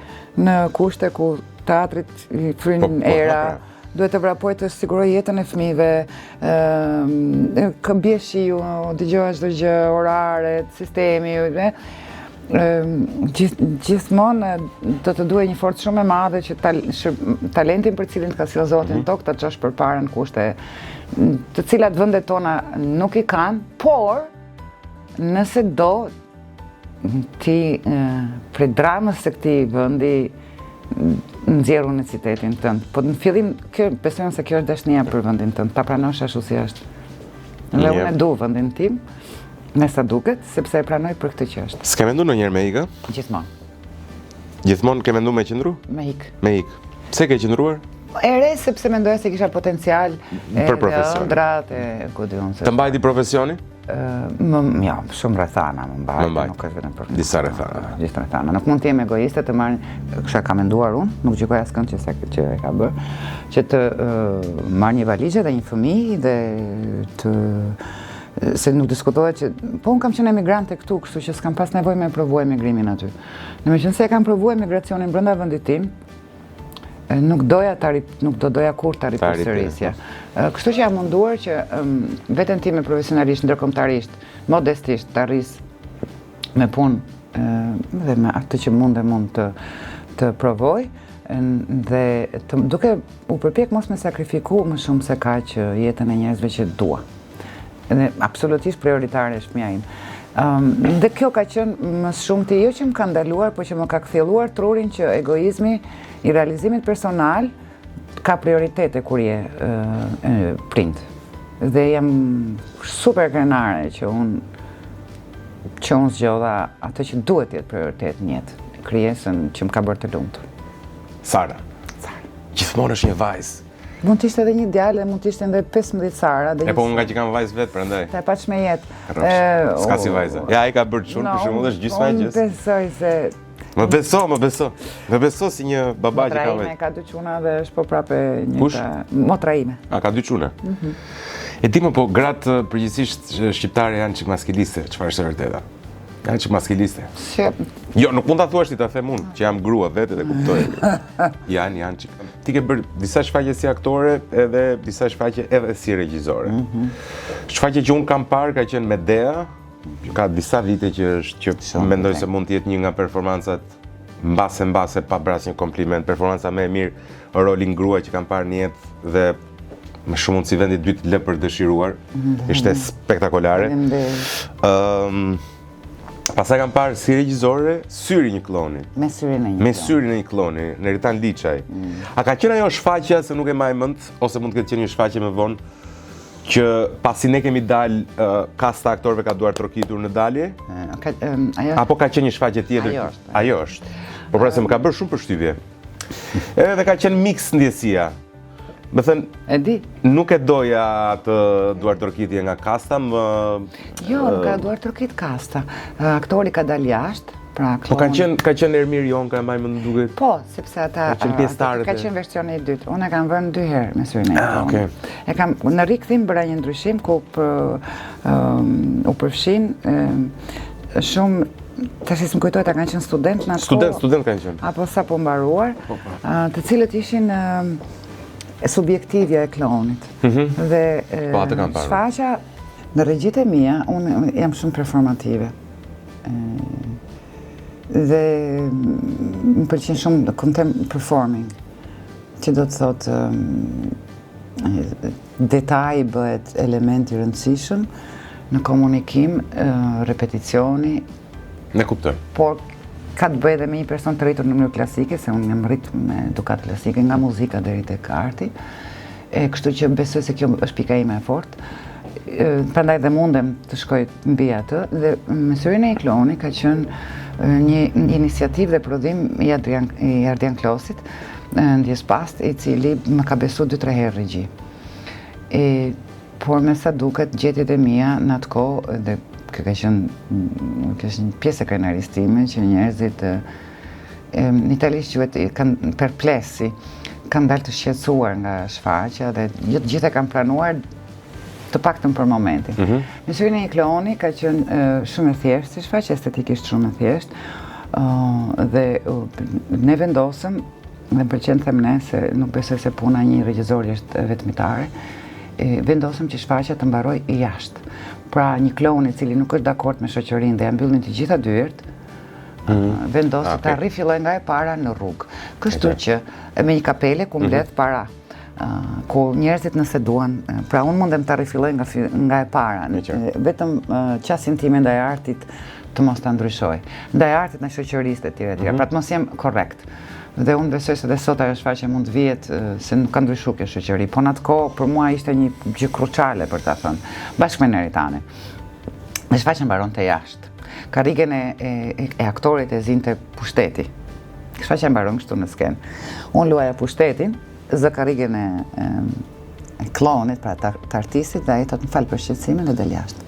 në kushte ku teatrit i fryn era. Duhet të vrapoj të siguroj jetën e fëmijëve, këmbje shiu, dëgjohet çdo gjë, oraret, sistemi, gjithmonë do të duhet një forcë shumë e madhe që talentin për cilin të ka sjellë Zoti në tokë ta çosh përpara në kushte të cilat vendet tona nuk i kanë, por nëse do ti prej dramës së këtij vendi nxjerr unicitetin tënd. Po në fillim besoj se kjo është dashnia për vendin tënd, ta pranosh ashtu si është. Dhe unë e du vendin tim, me sa duket, sepse e pranoj për këtë që është. S'ke menduar ndonjëherë me ikë? Gjithmonë. Gjithmonë ke menduar me qëndru? Me ikë. Me ikë. Pse ke qëndruar? E re sepse mendoja se kisha potencial për profesion. Ëndrat e godun. Të mbajti profesioni? Jo, shumë rrethana më mbajti, nuk është vetëm për disa rrethana. Disa rrethana. Nuk mund të jem egoiste të marr, kësha ka menduar unë, nuk gjykoj askënd që e ka bërë, që të marr një valizhe dhe një fëmijë dhe të se nuk diskutohet që po unë kam qenë emigrante këtu, kështu që s'kam pas nevojë me provu emigrimin aty. Meqense e kam provu emigracionin brenda vendit tim, nuk do doja kur ta ripërsërisja. Kështu që jam munduar që veten time profesionalisht, ndërkombëtarisht, modestisht të arris me punë dhe me atë që mund të provoj dhe duke u përpjek mos me sakrifiku më shumë se kaq jetën e njerëzve që dua. Dhe absolutisht prioritare është fëmia ime. Dhe kjo ka qenë më shumë ti, jo që më ka ndaluar, po që më ka kthjelluar trurin që egoizmi i realizimit personal ka prioritete kur je prind. Dhe jam super krenare që unë zgjodha atë që duhet jetë prioritet në jetë, krijesën që më ka bërë të lumtur. Sara. Gjithmonë është një vajzë. Mund të ishte edhe një djalë, mund të ishte edhe 15 Sara. Po nga që kam vajzë vetë, prandaj. Ta e paç me jetë. S'ka si vajza. Ja, ai ka bërë çun, për shembull, është gjysma e gjës. Unë besoj se... Më beso. Më beso si një baba që ka vetë. Motra ime ka 2 çuna dhe është po prape një motra ime. A, ka 2 çuna? E di më po, gratë përgjithsisht shqiptare janë çik maskiliste, çfarë është e vërteta? Janë çik maskiliste. Jo, nuk mund ta thuash ti, ta them unë, që jam grua vetë dhe kuptoj. Janë çik. Ti ke bërë disa shfaqje si aktore edhe disa shfaqje edhe si regjizore. Shfaqje që unë kam parë ka qenë Medea, ka disa vite që mendoj se mund të jetë një nga performancat mbase pa bras një kompliment, performanca më e mirë rolin grua që kam parë në jetë dhe me shumë mundësi vendi i dytë lë për dëshiruar. Ishte spektakolare. Pastaj kam parë si regjizore Syri një kloni. Me syrin e një kloni, Neritan Liçaj. A ka qenë ajo shfaqja, se nuk e maj mend, ose mund të ketë qenë një shfaqje më vonë, që pasi ne kemi dalë, kasta aktorëve ka duar trokitur në dalje? Apo ka qenë një shfaqje tjetër? Ajo është. Po pra se më ka bërë shumë përshtypje. Edhe ka qenë mix ndjesia. Me thënë, E di. nuk e doja të Duart Orkitje nga kasta, Jo, nuk ka duar tërkit kasta. Aktori ka dal jashtë, pra Po ka qenë Ermir Jonka, mbaj më duket. Po, sepse ata Ka qenë pjesëtarët ka qenë versioni i dytë. Unë e kam vënë 2 herë me syrin e okay. E kam në rikthim bëra një ndryshim ku u përfshin shumë tash s'm kujtohet a kanë qenë student në atë Student kanë qenë. apo sapo mbaruar, të cilët ishin subjektivja e klonit. Dhe shfaqja në regjitë e mia, unë jam shumë performative. Dhe më pëlqen shumë performing, që do të thotë detaj bëhet element i rëndësishëm në komunikim, repeticioni. Ne kuptoj. Por ka të bëjë edhe me një person të rritur në mënyrë klasike, se unë jam rritur me edukat klasike nga muzika deri tek arti. Kështu që besoj se kjo është pika ime e fortë. Prandaj dhe mundem të shkoj mbi atë, dhe me syrin e klonit ka qenë një iniciativë dhe prodhim i Ardian Klosit, ndjes past, i cili më ka besu 2-3 herë regji. Por me sa duket gjetjet e mia në atë kohë, dhe kjo ka qenë një pjesë e krenarisë time, që njerëzit në italisht quhet kanë perplesi, kanë dalë të shqetësuar nga shfaqja dhe gjithë e kanë planuar të paktën për momentin. Me syrin e kloni ka qenë shumë e thjeshtë, si shfaqje estetikisht shumë e thjeshtë, dhe ne vendosëm, dhe pëlqen them ne, se nuk besoj se puna një regjizori është vetmitare, vendosëm që shfaqja të mbaroj jashtë. Pra një klon i cili nuk është dakord me shoqërinë dhe ja mbyllin të gjitha dyert, vendosë ta rifilloj nga e para në rrugë. Kështu që me një kapele ku mbledh para, ku njerëzit nëse duan, pra unë mundem ta rifilloj nga e para, vetëm qasin time ndaj artit të mos ta ndryshoj. Ndaj artit në shoqërisë e tjera, pra të mos jem korrekt. Dhe unë besoj se dhe sot ajo shfaqje mund të vihet se nuk ka ndryshuar kjo shoqëri, po në atë kohë për mua ishte një gjë kruciale për ta thënë, bashkë me Neritane. Dhe shfaqja mbaron të jashtë. Karrigen e aktorit e zinte pushteti. Shfaqja mbaron kështu në skenë. Unë luaja pushtetin, zë karrigen e klonit, pra të artistit, dhe ai thotë më fal për shqetësimin dhe del jashtë.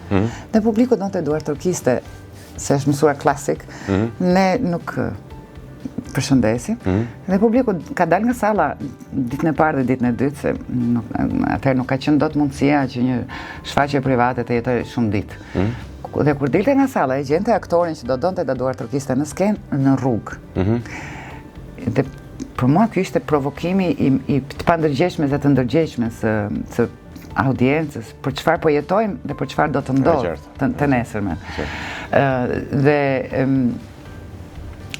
Dhe publiku donte Duart Orkiste, se është mësuar klasik, ne nuk përshëndesim, dhe publiku ka dalë nga salla ditën e parë dhe ditën e dytë, se atëherë nuk ka qenë dot mundësia që një shfaqje private të jetojë shumë ditë. Dhe kur dilte nga salla, e gjente aktorin që do donte ta Duart Orkiste në skenë në rrugë. Dhe për mua ky ishte provokimi i të pandërgjeshme dhe të ndërgjeshme së audiencës, për çfarë po jetojmë dhe për çfarë do të ndodhë të nesërmen.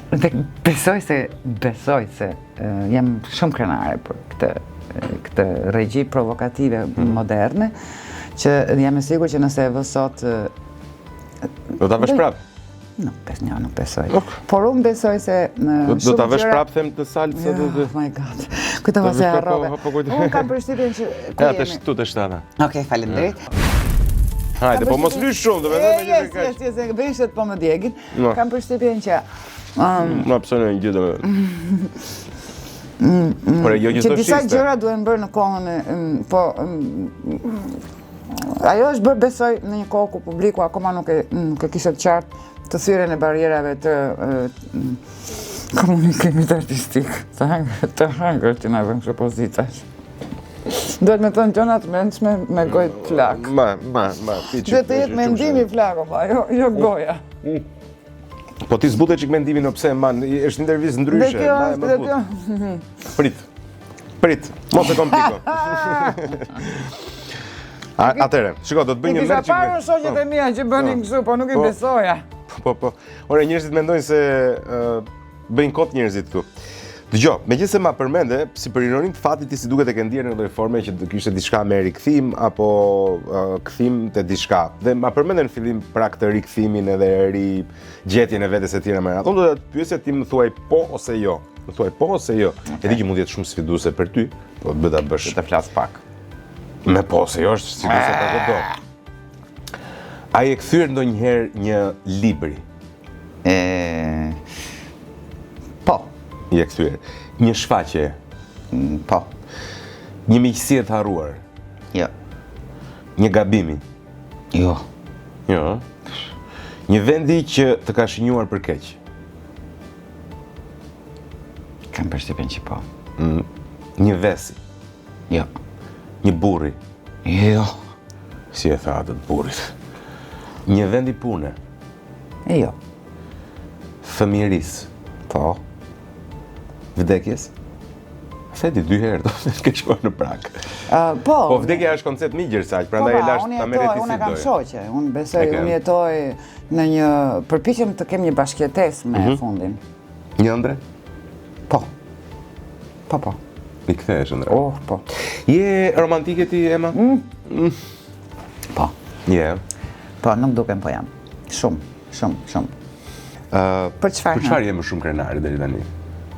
Dhe besoj se jam shumë krenare për këtë regji provokative moderne, që jam e sigurt që nëse e vë sot do ta vesh prap. Nuk besoj. Por unë besoj se do ta vesh prap, them të saltë se do të. Oh my god. Kujtova se harrove. Unë kam përshtypjen që ja të shtata. Okej, faleminderit. Hajde, po mos lysh shumë, do të vëmë një kaq. Yes, veshët po më djegin. Kam përshtypjen që më pse një gjë por jo që disa gjëra duhen bërë në kohën po ajo është bërë, besoj, në një kohë ku publiku akoma nuk e kishte të qartë të thyrjen e barierave të komunikimit artistik. Të hangër që na vënë kështu pozitash. Duhet me thënë gjëna të mendshme me gojë të flak. Duhet të jetë mendimi flak, jo goja. Po ti zbute çik mendimin pse man, është intervistë ndryshe. Prit, mos e kompliko. Atëre, shiko, do të bëj një merr çik. Kisha parë shoqjet e mia që bënin kështu, po nuk i besoja. Po. Ore, njerëzit mendojnë se bëjnë kot njerëzit këtu. Dgjoj, megjithëse ma përmende, si për ironinë të fatit ti si duket e ke ndier në lloj forme që kishte diçka me rikthim apo kthim te diçka. Dhe ma përmende në fillim pra këtë rikthimin edhe gjetjen e vetes e tjera më radhë. Unë do të pyesja ti më thuaj po ose jo. Më thuaj po ose jo. E di që mund të jetë shumë sfiduese për ty, po do ta bësh. Të flas pak. Me po ose jo është sfiduese ta do. A e kthyer ndonjëherë një libri? Po. I e kthyer. Një shfaqje? Po. Një miqësi e të harruar. Jo. Një gabimi. Jo. Jo. Një vendi që të ka shënjuar për keq. Kam përshtypjen që po. Një vesi. Jo. Një burri. Jo. Si e tha atë të burrit. Një vend i pune. Jo. Fëmijërisë. Po. Vdekjes. Theti 2 herë, do të ke shkuar në Prag. Po. Po vdekja është koncept i gjerësaq, prandaj e lash ta merreti si Unë kam doj. shoqe, unë besoj, unë jetoj në një përpiqem të kem një bashkëjetesë me fundin. Një ëndre? Po. Po. I kthehesh ëndre. Oh, po. Je romantike ti, Ema? Po. Je. Po, nuk dukem po jam. Shumë. Për çfarë je më shumë krenari deri tani?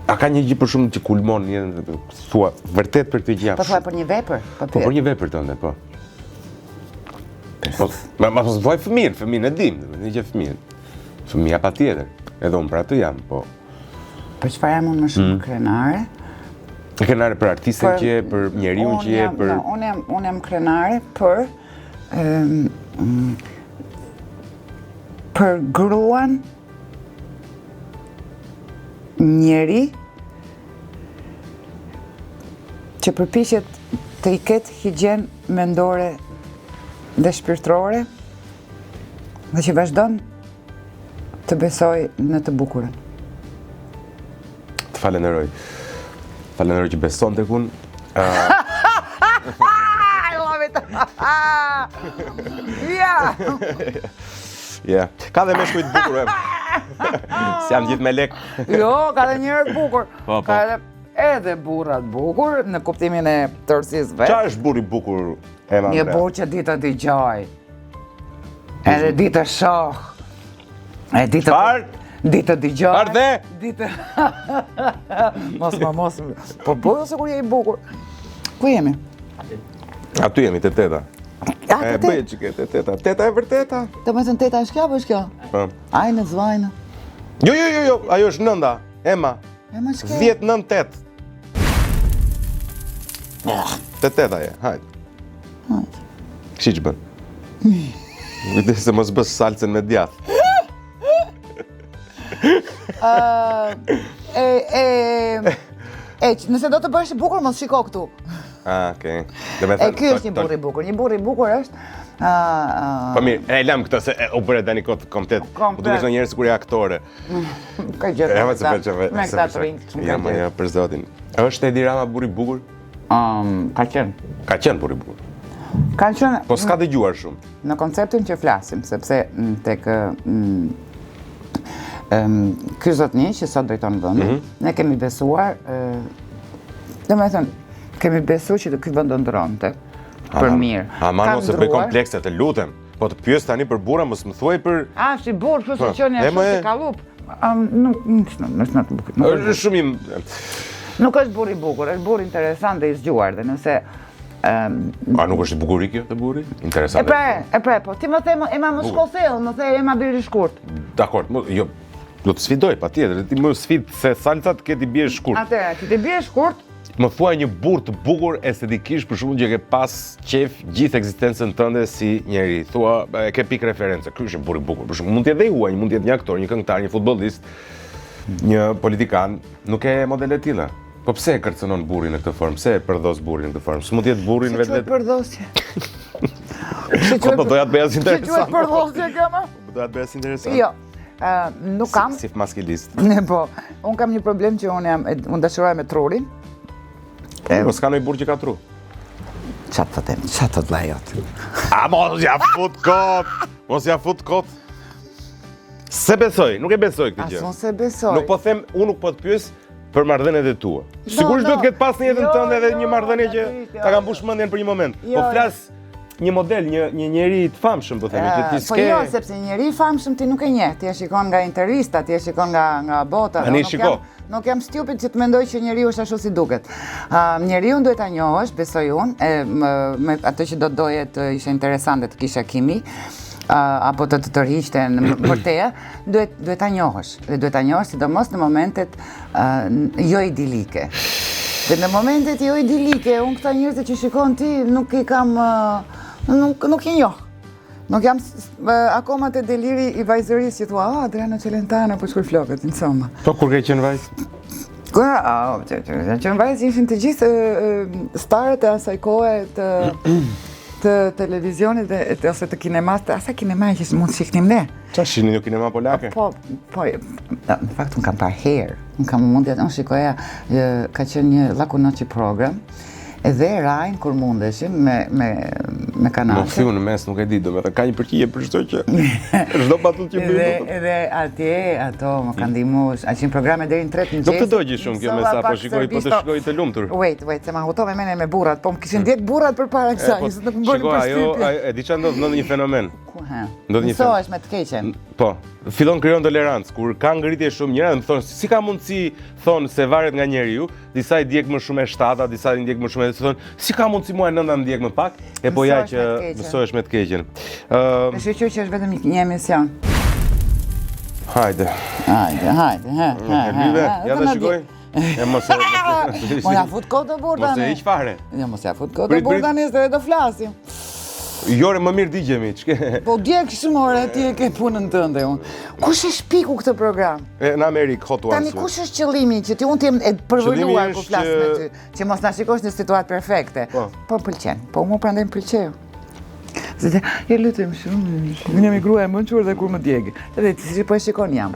A ka një gjë për shumë që kulmon një thua vërtet për këtë gjë? Po thua për një vepër? Po për një vepër tënde, po. Ma mos voj fëmijën e dim, një gjë fëmijën. Fëmija patjetër, edhe unë për atë jam, po. Për çfarë jam unë më shumë krenare? Krenare për artistën që je, për njeriun që je, për... Unë jam krenare për gruan njeri që përpiqet të i ketë higjen mendore dhe shpirtërore dhe që vazhdon të besoj në të bukurën. Të falenderoj. Falenderoj që beson tek unë. I love it! Ja. Ka dhe meshkuj të bukur, Si janë gjithë me lek. Jo, ka dhe njërë bukur. Po. Ka edhe burrat bukur, në kuptimin e tërësisë vetë. Qa është burri bukur, Ema? Një burr që di të dëgjoj. Edhe di të shoh. Di të dëgjoj. Çfarë the? Di të... Mos. Po bëjo se kur je i bukur. Ku jemi? Aty jemi, te teta. Bëje që ke te teta. Teta e vërteta? Të me thënë teta është kjo, apo është kjo? Po. Ajnë, zvajnë. Jo, ajo është nënda, Ema. Ema shke? 10, 9, 8. Te teta je, hajtë. Këshi që bën? Vite se mos bës salcen me djath. Nëse do të bësh i bukur, mos shiko këtu. Okej. Ky është një burr i bukur. Një burr i bukur është... Po mirë, e lam këtë se u bëre tani kot komplet. Po dukesh në njerëz kur je aktore. Ka gjë. Ja, se pëlqen. Me këta të rinj. Ja, për zotin. Është Edi Rama burr i bukur? Ka qenë. Ka qenë burr i bukur. Ka qenë... Po s'ka dëgjuar shumë. Në konceptin që flasim, sepse tek ky zotëni që sot drejton vendin, ne kemi besuar, domethënë, kemi besuar që ky vend do ndronte për mirë. Aman ose bëj komplekse, të lutem. Po të pyes tani për burra, mos më thuaj për... Si burr, kështu se qenë ashtu si kallup. Nuk të bukur. Është shumë Nuk është burr i bukur, është burr interesant dhe i zgjuar, dhe nëse... nuk është bukuri kjo të burri? Interesant. E pre, po ti më the Ema më shko thellë, më the Ema biri shkurt. Dakor, jo, do të sfidoj patjetër, ti më sfid se salcat ke ti bie shkurt. Atëherë, ti të bie shkurt. Më thuaj një burr të bukur estetikisht për shkakun që ke pas qef gjithë ekzistencën tënde si njeri. Thua, e ke pikë referencë. Ky është një burr i bukur. Për shkak mund të jetë dhe huaj, mund të jetë një aktor, një këngëtar, një futbollist, një politikan, nuk e modele të tilla. Po pse e kërcënon burrin në këtë formë? Pse e përdhos burrin në këtë formë? S'mund të jetë burri në vetvete. Si përdhosje? Po doja të bëjas interesant. Si quhet përdhosje këma? Po doja të bëjas interesant. Jo. Nuk kam. Si maskilist. Ne po. Un kam një problem që un dashuroj me trurin. Mos ka ndonjë burr që ka tru. Çat të them, çat të vllajot. Mos ja fut kot. Mos ja fut kot. Se besoj, nuk e besoj këtë gjë. Mos e besoj. Nuk po them, unë nuk po të pyes për marrëdhëniet e tua. Sigurisht duhet të ketë pas në jetën tënde edhe një marrëdhënie që ta ka mbush mendjen për një moment. Po flas një model, një njeri të famshëm, po themi, që ti s'ke... Po jo, sepse një njeri i famshëm ti nuk e njeh, ti e shikon nga intervista, ti e shikon nga bota. Nuk jam stupid që të mendoj që njeriu është ashtu si duket. Njeriu duhet ta njohësh, besoj unë, me atë që do të doje të ishte interesante të kisha kimi, apo të tërhiqte në vërtetë, duhet ta njohësh. Dhe duhet ta njohësh sidomos në momentet jo idilike. Dhe në momentet jo idilike, unë këta njerëzit që shikon ti nuk i kam, nuk i njoh. Nuk jam akoma të deliri i vajzërisë që thua, Adriana Celentano, po shkur flokët, insomma. Po, kur ke qenë vajzë? Që në vajzë ishin të gjithë starët e asaj kohe të televizionit ose të kinemas, asa kinema që mund të shiknim ne. Qa shini një kinema polake? Po, në fakt unë kam parë herë, unë shikoja, ka qenë një Laku Noći program, edhe rajnë kur mundeshim me kanale. Më fiu në mes nuk e di, do me dhe ka një përqije për shto që shdo patull që bëjmë. Edhe atje, ato më kanë ndihmu, a qenë programe deri në 3 mëngjesit. Nuk të dojgji shumë kjo me sa, po shikoj të lumtur. Wait, se ma huto me mene me burrat, po më kishin 10 burrat për para kësaj, se nuk më bërë përshtypje. E di qa ndodhë një fenomen. Mësohesh me të keqen. Po, fillon krijon tolerancë, kur ka ngritje shumë njëra dhe më thonë, si ka mundësi thonë se varet nga njeriu, disa i djeg më shumë e 7, disa i ndjek më shumë e thonë, si ka mundësi mua e 9 ndjek më pak, e po ja që mësohesh me të keqen. Me shqyqyr që është vetëm një emision. Hajde. Ja dhe shikoj. Mos ja fut kohë të burda. Mos e hiq fare. Mos ja fut kohë të burda, nesër do flasim. Jore, më mirë digjemi, qke? Po djekë shumore, ti e ke punën tënde unë. Kush e shpiku këtë program? Në Amerikë, Hot Ones. Tani, kush është qëllimi që ti unë t'jem e përvëlluar ku flasë me ty, që mos na shikosh në situatë perfekte. Po pëlqen, po mu prandaj më pëlqeu. Zete, lutem shumë, unë jam i gruaja më qurë dhe kur më djegë. Edhe ti si po e shikon jam.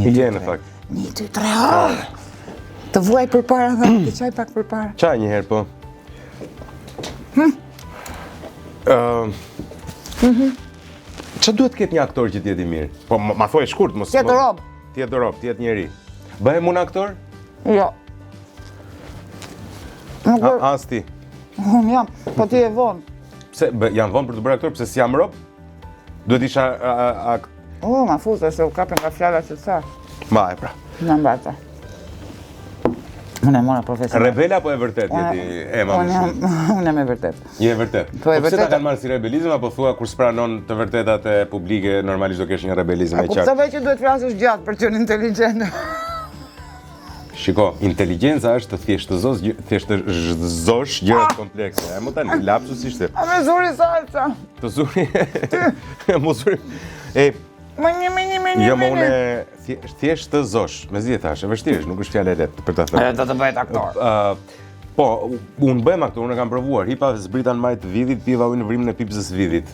Je në fakt. 1, 2, 3 orë. Të vuaj për para dhe të qaj pak për para. Qaj njëherë, po. Që duhet ketë një aktor që t'jeti mirë? Po, ma thoj shkurt, mos... Tjetë rob. Tjetë rob, tjetë njeri. Bëhem unë aktor? Jo. As ti? Unë jam, po ti e vonë. Pse, jam vonë për të bërë aktor, pse si jam rob? Duhet isha aktor? Ma fuzë, se u kapën nga fjalla që të sa. Ma e pra. Në mbata. Unë e mora profesional. Rebel apo e vërtet jeti ema më shumë? Unë e vërtet. Je e vërtet? Po e pse ta vërtet. kanë marrë si rebelizm, apo thua kur s'pranon të vërtetat e publike, normalisht do kesh një rebelizm e qartë? A kuptove që duhet flasësh gjatë për qenë inteligent? Shiko, inteligenca është të thjeshtëzosh gjërat komplekse. E më tani, lapsus ishte. A me zuri salsa. Të zuri... Mu zuri... Jo, më une thjeshtëzosh. Me zi e thash, e vështirësh, nuk është fjale e letë për të thërë. Do të bëhet aktor. Po, unë bëhem aktor, unë e kam provuar. Hipa zbritan majt vidit, piva ujnë vrimën e pipëzës vidit.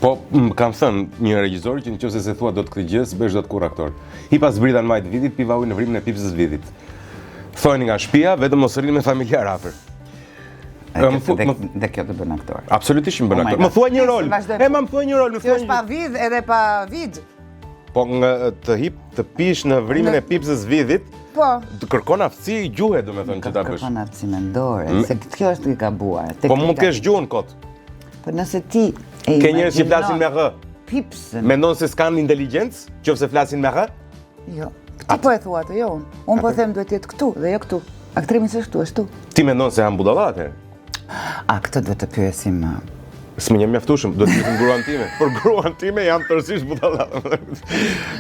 Po, kam thënë një regjizor që nëse se thua do të këtë gjë, s'bësh do të kur aktor. Hipa zbritan majt vidit, piva ujnë vrimën e pipëzës vidit. Thojnë nga shtëpia, vetëm mos rrini me familjar afër. Dhe kjo të bën aktor. Absolutisht më bën aktor. Më thua një rol. Më thua një rol, Kjo është pa vidh edhe pa vid. Po të pish në vrimën e pipëzës vidit, të kërkon aftësi gjuhe, domethënë që ta bësh. Kërkon aftësi mendore, se kjo është i gabuar. Po mund të kesh gjuhën kot. Po nëse ti e ke njerëz që flasin me r. Pipsën. Mendon se s'kan inteligjencë, qofse flasin me r? Jo. Ti po e thua atë, jo unë. Unë po them duhet të jetë këtu dhe jo këtu. Aktrimi s'është këtu, është këtu. Ti mendon se janë budalla atëherë? A këtë duhet të pyesim. S'më jam mjaftueshëm, duhet të pyesim gruan time. Por gruan time janë tërësisht budalla.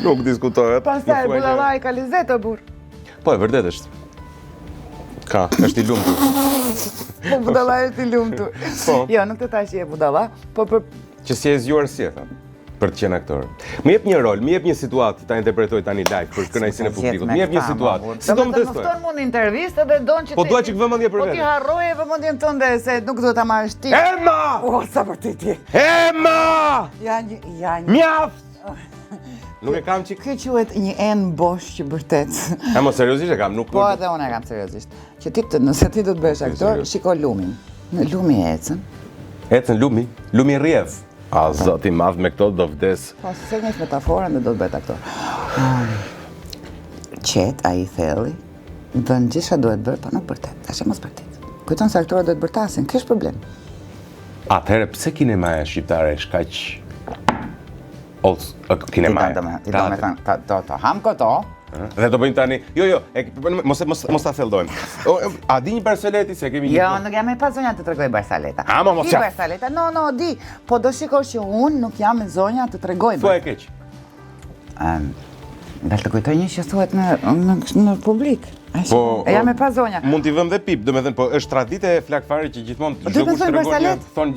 Nuk diskutohet. Pastaj budalla i ka lezet o burr. Po e vërtet është. Ka, është i lumtur. Po budalla është i lumtur. Jo, nuk të tash që e budalla, po për që si e zgjuar si e tha. Për të qenë aktor. Më jep një rol, më jep një situatë ta interpretoj tani live për kënaqësinë e publikut. Më jep një situatë. Si do më testoj? Më fton mund intervistë dhe don që po dua çik vëmendje për vetë. Po ti harroje vëmendjen tënde se nuk duhet ta marrësh ti. Emma! O sa për ti. Emma! Janë. Mjaft! Nuk e kam çik. Kjo quhet një en bosh që vërtet. A mos seriozisht e kam, nuk. Po edhe unë e kam seriozisht. Që ti nëse ti do të bëhesh aktor, shiko lumin. Në lumi ecën. Ecën lumi, lumi rrjedh. A zoti madh me këto do vdes. Po se një metaforën dhe do të bëhet aktor. Qet ai thelli, bën gjithçka duhet bërë, po nuk vërtet. Tash mos vërtet. Kujton se aktorët duhet bërtasin, kish problem. Atëherë pse kinemaja shqiptare është kaq kinemaja? Do ham këto. Dhe do bëjmë tani, jo, mos ta theldojmë. A di një Barsaleti se kemi një... Jo, nuk jam e pa zonja të tregoj Barsaleta. Ama mos qaf. Barsaleta, no, di. Po do shikosh që unë nuk jam e zonja të tregoj. Thua e keq. Dal të kujtoj një që thuhet në publik. Po, jam e pa zonja. Mund t'i vëm dhe pip, domethënë, po është traditë e flakfare që gjithmonë çdo kush tregon një thon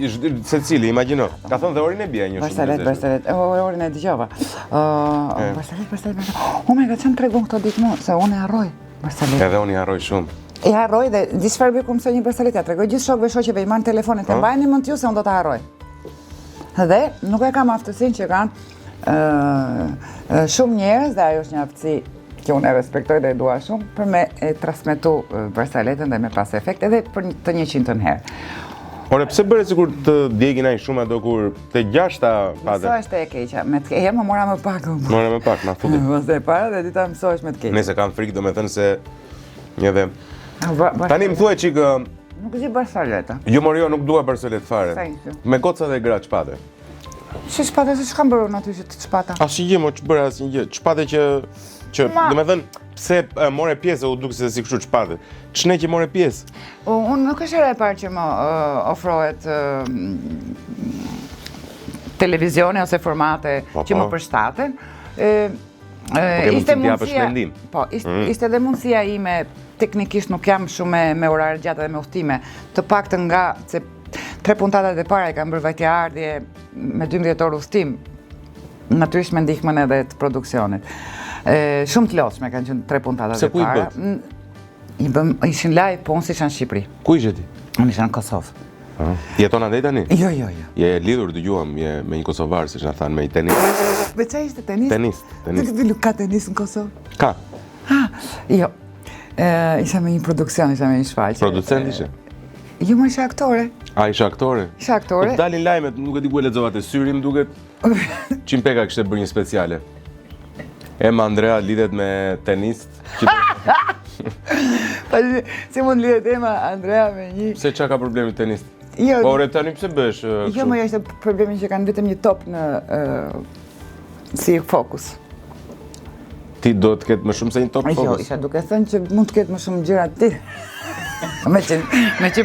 secili, imagjino. Ka thënë dhe orin e bie një shumë. Barsalet, orin e dëgjova. Barsalet. Oh my god, çam tregon këto ditë më, se unë e harroj Barsalet. Edhe unë i harroj shumë. E harroj dhe di çfarë bëj kur mësoj një Barsalet, ja tregoj gjithë shokëve shoqeve, i marrin telefonin, të mbajini mend ju se unë do ta harroj. Dhe nuk e kam aftësinë që kanë shumë njerëz, dhe ajo është një aftësi që unë e respektoj dhe e dua shumë, për me e transmetu Barsaletën dhe me pas efekt edhe për të 100 herë. Ore, pse bëre sikur të djegin ai shumë ato kur te 6-ta pate? Mësoj është e keqja, me të keqja më mora më pak. Mora më pak, na futi. Mos e para dhe dita mësohesh me të keqja. Nëse kam frikë domethënë se një dhe tani më thuaj çik nuk di Barsaleta. Jo mori, nuk dua Barsalet fare. Me goca dhe gra çpate. Si çpate, se ç'kam bërë aty që të çpata? Asnjë gjë, mo ç'bëra asnjë gjë. Çpate që domethënë pse more pjesë u duk se si kështu çpate. Ç'ne që more pjesë? Unë nuk është hera e parë që më ofrohet televizioni ose formate që më përshtaten. Ishte mundësia. Po, ishte edhe mundësia ime, teknikisht nuk jam shumë me orare gjata dhe me udhtime, të paktën nga se 3 puntatat e para i kam bërë vajtja ardhje me 12 orë udhtim, natyrisht me ndihmën edhe të produksionit. Shumë të lodhshme kanë qenë 3 puntatat e para. I bëm ishin live, po unë s'isha në Shqipëri. Ku ishe ti? Unë isha në Kosovë. Jeton andej tani? Jo. Je lidhur, dëgjuam, je me një kosovar, siç na thanë, me një tenist. Me çfarë ishte tenist? Tenist. Ka tenis në Kosovë? Ka. Jo. Isha me një produksion, isha me një shfaqje. Producent ishe? Jo, më isha aktore. A, isha aktore? Isha aktore. Po dalin lajmet, nuk e di ku e lexova te syri, më duket. Qimpeka kishte bërë një speciale. Emma Andrea lidhet me tenist. Si mund lidhet Emma Andrea me një... Pse qa ka problemi tenist? Jo. Po, tani pse bësh kështu? Jo, më është problemi që kanë vetëm një top në si fokus. Ti do të ketë më shumë se një top fokus? Jo, isha duke thënë që mund të ketë më shumë gjëra të tjera. Me që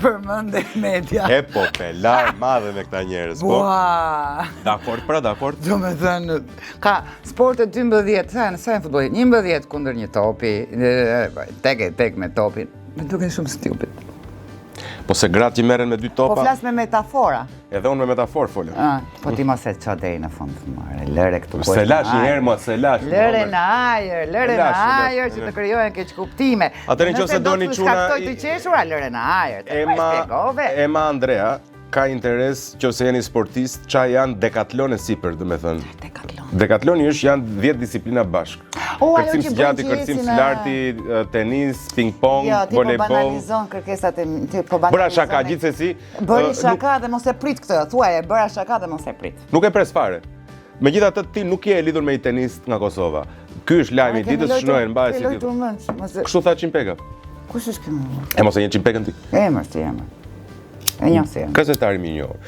përmënde media. E po, pelar madhe me këta njerëz, po. Bua! Dakord. Do me thënë, ka sportet 12, sa e në futbollit, 11 kundër një topi, tek me topin. Me duke shumë stupid. Po se gratë që merren me 2 topa... Po flas me metafora. Edhe unë me metaforë folëm. Po ti mos e ço deri në fund, more. Lëre këtu po. Se lash një herë, mos se lash. Lëre në ajër që të krijohen keq kuptime. Atëherë nëse doni çuna... Nëse të qeshura, lëre në ajër. Emma Andrea ka interes nëse jeni sportist, qa janë dekatlon e sipër, do me thënë. Dekatloni janë 10 disiplina bashkë. Kërcim zgjati, kërcim larti, tenis, ping-pong, volejboll. Jo, ti po banalizon kërkesat e bëra shaka, gjithsesi. Bëri shaka dhe mos e prit këtë, thuaje, bëra shaka dhe mos e prit. Nuk e pres fare. Megjithatë ti nuk je e lidhur me një tenist nga Kosova. Ky është lajmi i ditës, shnohen mbaj si ditë. Kështu tha Qimpeka. Kush është ky më? E mos e një Qimpekën ti? Emër si emër. E njësi. Gazetari më i njohur.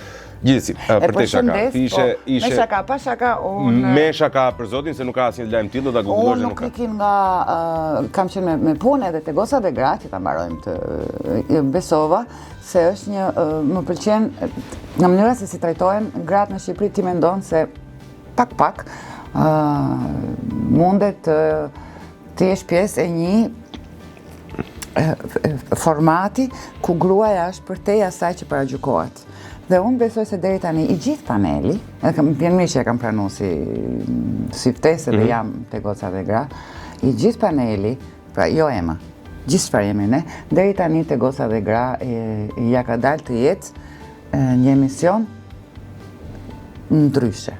Gjithsesi, për te shaka. Me shaka, pa shaka, unë... Me shaka për zotin, se nuk ka asnjë lajm tillë, do ta googullosh. Unë nuk ikin nga... Kam qenë me punë edhe te goca dhe gra, që ta mbarojmë të besova, se është një... Më pëlqen nga mënyra se si trajtohen gratë në Shqipëri, ti mendon se pak mundet të jesh pjesë e një formati ku gruaja është përtej asaj që paragjykohet. Dhe unë besoj se deri tani i gjithë paneli, edhe vjen mirë që e kam pranuar si ftesë dhe jam te goca dhe gra, i gjithë paneli, pra jo Emma, gjithë çfarë jemi ne, deri tani te goca dhe gra ja ka dalë të jetë një emision ndryshe.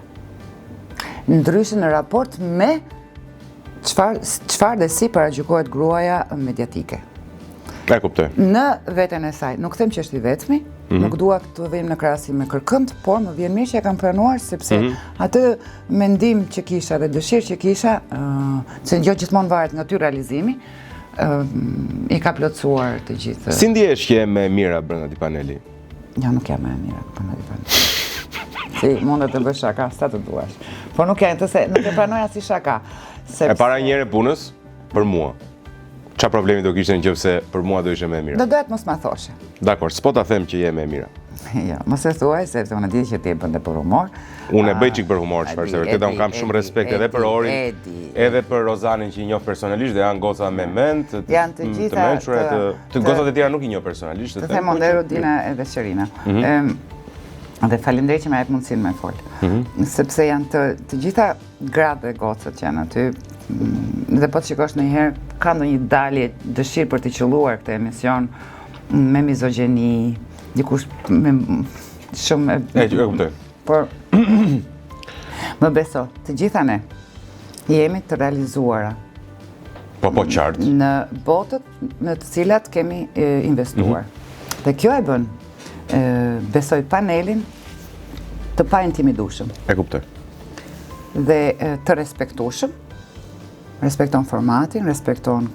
Ndryshe në raport me çfarë dhe si paragjykohet gruaja mediatike. E kuptoj. Në veten e saj, nuk them që është i vetmi, nuk dua të vëjmë në krahasim me kërkënd, por më vjen mirë që e kam pranuar sepse atë mendim që kisha dhe dëshirë që kisha, se jo gjithmonë varet nga ty realizimi, i ka plotësuar të gjithë. Si ndihesh që je me Mira brenda këtij paneli? Jo, nuk jam me Mira brenda këtij paneli. Si mundet të bësh shaka, sa të duash. Po nuk e pranoja si shaka. E para një herë punës për mua. Qa problemi do kishte nëse për mua do ishe me Mira? Do dohet mos ma thoshe. Dakor, s'po ta them që je me Mira. Jo, mos e thuaj, sepse unë di që ti e bën për humor. Unë e bëj çik për humor, çfarë se vërtet unë kam shumë respekt edhe për Orin, edhe për Rozanin që i njoh personalisht dhe janë goca me mend, janë të gjitha të gocat e tjera nuk i njoh personalisht. Të them edhe Rodina edhe Sherina. Dhe faleminderit që më jep mundësinë me fol. Sepse janë të gjitha gratë dhe gocat që janë aty. Dhe po të shikosh ndonjëherë ka ndonjë dalje dëshirë për të qelluar këtë emision me mizogjeni, dikush me shumë e kuptoj. Por më beso, të gjitha ne jemi të realizuara. Po qartë. Në botët në të cilat kemi investuar. Dhe kjo e bën besoj panelin të pa intimidueshëm. E kuptoj. Dhe të respektueshëm. Respekton formatin, respekton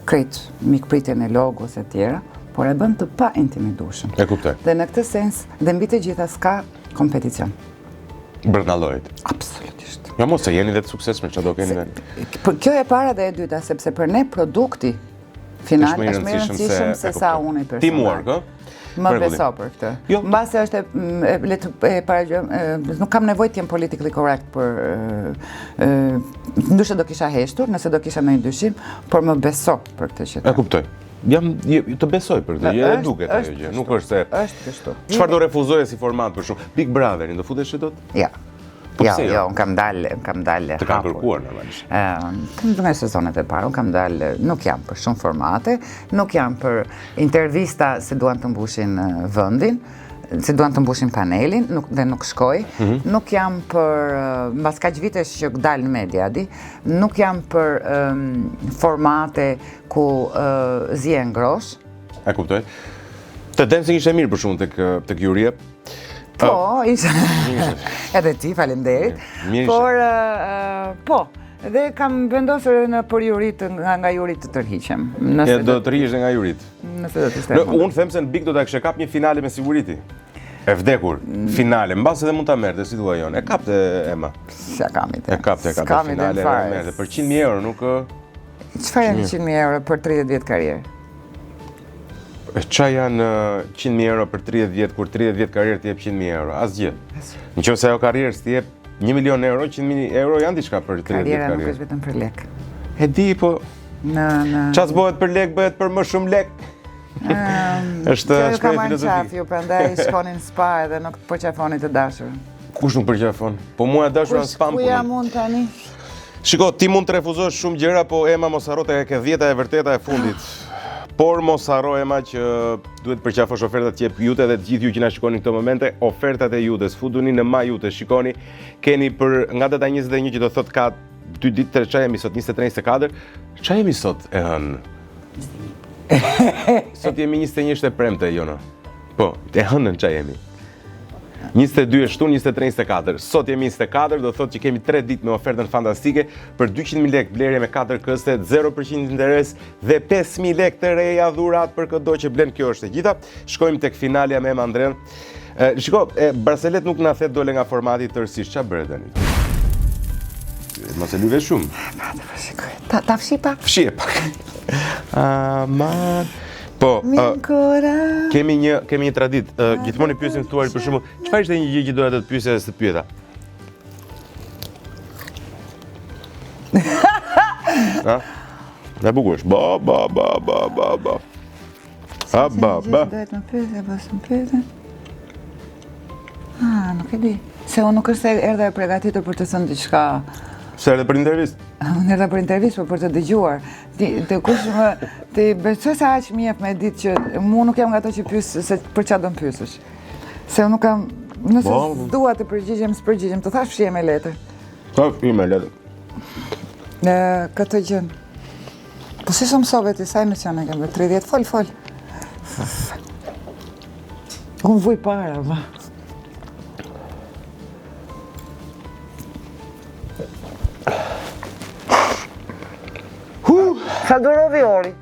krejt mikpritjen e logos e tjera, por e bën të pa intimidueshëm. E kuptoj. Dhe në këtë sens, dhe mbi të gjitha s'ka kompeticion. Brenda llojit. Absolutisht. Ja mos se jeni dhe të suksesshëm çdo keni. Kjo e para dhe e dyta, sepse për ne produkti final është më i rëndësishëm se sa unë personal. Teamwork, ë? Më beso për këtë. Mbase është nuk kam nevojë të jem politically correct për ndoshta do kisha heshtur, nëse do kisha ndonjë dyshim, por më beso për këtë që. E kuptoj. Jam të besoj për këtë, e duket ajo gjë, nuk është se. Është kështu. Çfarë do refuzoje si format për shumë? Big Brotherin do futesh dot? Ja. Jo, unë kam dalë. Të kam kërkuar normalisht. Në sezonet e parë, unë kam dalë, nuk jam për shumë formate, nuk jam për intervista se duan të mbushin vendin, se duan të mbushin panelin, dhe nuk shkoj, nuk jam për, mbas kaq vitesh që dalë në media, nuk jam për formate ku zi e ngrosh. E kuptoj. Të dancing ishte mirë për shumë tek Jurie. Po, ishte. Edhe ti, faleminderit. Por, po, dhe kam vendosur në për jurit nga jurit të tërhiqem. Do të tërhiqesh nga jurit? Nëse do të ishte. Unë them se në Big do ta kishe kap një finale me siguriti. E vdekur, finale, mbas edhe mund ta merrte si thua jon. E kapte Ema. S'ja kam ide. E kapte finale, e merrte për 100.000 euro, nuk. Çfarë janë 100.000 euro për 30 vjet karrierë? Qa janë 100.000 euro për 30 vjetë, kur 30 vjetë karrierë t'i jep 100.000 euro? Asgjë. Në qoftë se ajo karrierës t'i jep 1 milion euro, 100.000 euro janë diçka për 30 vjetë karrierë. Karriera nuk është vetëm për lek. E di, po... Qas bëhet për lek, bëhet për më shumë lek. Është shprej Kam marrë filozofi. qaf ju, prandaj shkonin spa edhe nuk përqafoni të dashur. Kush nuk përqafon? Po mua e dashur në spam. Ku jam unë tani? Shiko, ti mund të refuzosh shumë gjëra, po Ema mos harro te ke 10 e vërteta e fundit. Por mos harro Ema që duhet përqafosh ofertat që jep Jute dhe të gjithë ju që na shikoni në këto momente, ofertat e Jutes. Futuni në Ma Jute, shikoni, keni për nga data 21 që do thot ka 2 ditë, çfarë jemi sot 23-24. Çfarë jemi sot e hën? Sot jemi 21 e premte, Jona. Po, e hënën çfarë jemi? 22 e shtunë, 23-24. Sot jemi 24, do thot që kemi 3 ditë me ofertën fantastike për 200.000 lek blerje me 4 këste, 0% interes dhe 5.000 lek të reja dhurat për këdo që blen. Kjo është e gjitha. Shkojmë tek finalja me Ema Andren. Shiko, Barcelet nuk na thet dole nga formati tërësisht. Ç'a bëre tani? Mos e lyve shumë. Ta fshi pak? Fshi e pak. Aman. Po, kemi një traditë, gjithmonë i pyesim thuarit për shembull, çfarë ishte një gjë që doja të pyesja se të pyeta? Ha? Dhe bukur është. Ba. Ha, ba. Dohet më pyesja, po s'm pyesja. Nuk e di. Se unë nuk është se erdha e përgatitur për të thënë diçka. Se erdhe për intervistë? Unë erdha për intervistë, por për të dëgjuar. Ti besoj se aq më jep me ditë që mu nuk jam nga ato që pyes se për çfarë do të pyesësh. Se unë nuk kam, nëse dua të përgjigjem, s'përgjigjem, të thash fshije me letër. Po, fshije me letër. Në këtë gjën. Po si mësove ti sa emisione kemë 30, fol. Unë vuj para, va. Sa duro violi?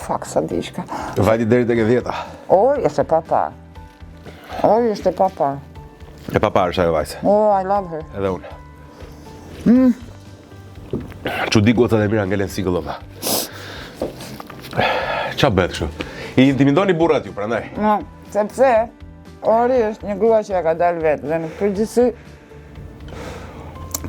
Fuck, sa diçka. Vajti deri tek e 10-ta. Oj, është papa. E papa është ajo vajzë. Oh, I love her. Edhe unë. Çudi gocat e mira ngelen sikëllova. Qa bëhet kështu? I intimidoni burrat ju, prandaj. No, sepse Ori është një grua që ja ka dalë vetë dhe në përgjithësi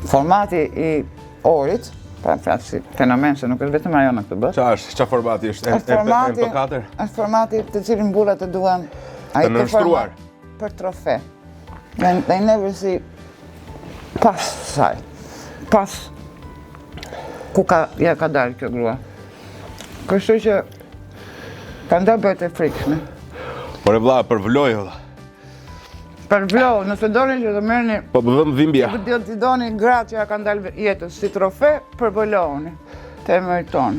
formati I Orit, pra flasë si fenomen se nuk është vetëm ajo në këtë bë. Qa formati është? MP4? Është formati të cilin burrat e duan të nënshtruar për trofe. They never see pas saj. Pas ku ja ka dalë kjo grua. Kështu që ka nda bëjt e frikshme. Por e vlla, përvloj vlla. Përvloj, nëse doni që të merrni po bëvëm dhimbja. Ti doni gratë që ja ka ndalë jetës si trofe, përvlojoni. Te meriton.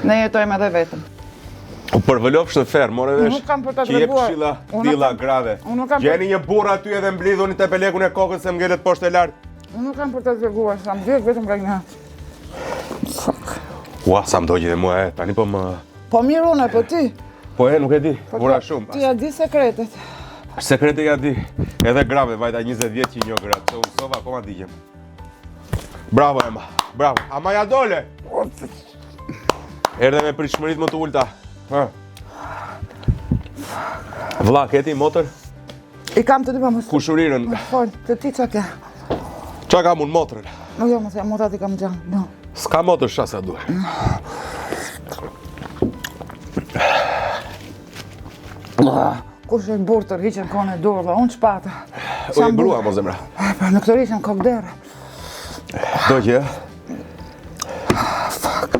Ne jetojmë edhe vetëm. U përvëlofsh në ferë, more vesh, që jep këshilla dilla grave. Gjeni një burr aty edhe mblidhuni te pelekun e kokës se mgelet poshtë e lartë. Unë nuk kam për të treguar, sa më vjen vetëm nga një. Fuck. Ua, sa më dogji dhe mua tani po më... Po mirë unë, po ti? Po nuk e di, vura shumë. Ti ja di sekretet. Sekretet ja di, edhe grave, vajta 20 vjet që një gratë, se unë sova akoma digjem. Bravo Ema, bravo. Ama ja dole! Erdhe me pritshmërit më të ulta. Vlla, keti motor? I kam të dy pa më Kushurirën. Fol, të ti qa ke? Qa kam unë motorën? No, jo, mëse, motat I kam gjanë, no. S'ka motor shasa duhe. Kush është burë të rriqen kone dorë, dhe unë qpata. O e brua, mo zemra. Pa, në këtë rriqen kokdere. Do që, Fuck.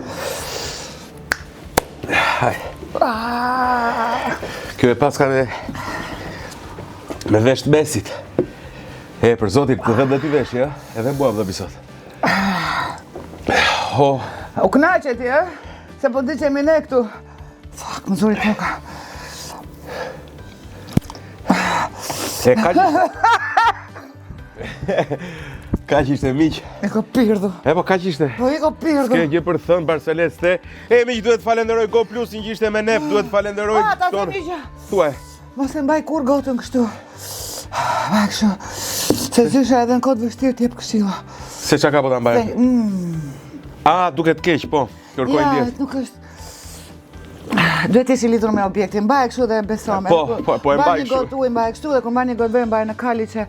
Haj. Kjo e paska me vesh të mesit. Për zotin, të dhe ti vesh, ja? Edhe buam dhe bisot. U knaqe ti, se po di që jemi ne këtu. Fuck, më zuri koka. Kaq ishte miq. E ko pirdhu. Po kaq ishte. Po I ko pirdhu. S'ke gjë për thënë Barceles te. Miq, duhet falenderoj Go Plusin që ishte me nep, duhet falenderoj ta se miqja. Thuaj. Mos e mbaj kur gotën kështu. Mbaj kështu. Se zysha edhe në kodë vështirë t'jep këshilla. Se qa ka po ta mbaj? Duket keq, po. Kërkoj ndjes. Ja, nuk është. Duhet ishi lidhur me objektin, mbaj kështu dhe besome. Po e mbaj kështu. Mbaj një kështu. gotë ujë, mbaj kështu dhe kur mbaj një gotë verë, mbaj në kaliqe.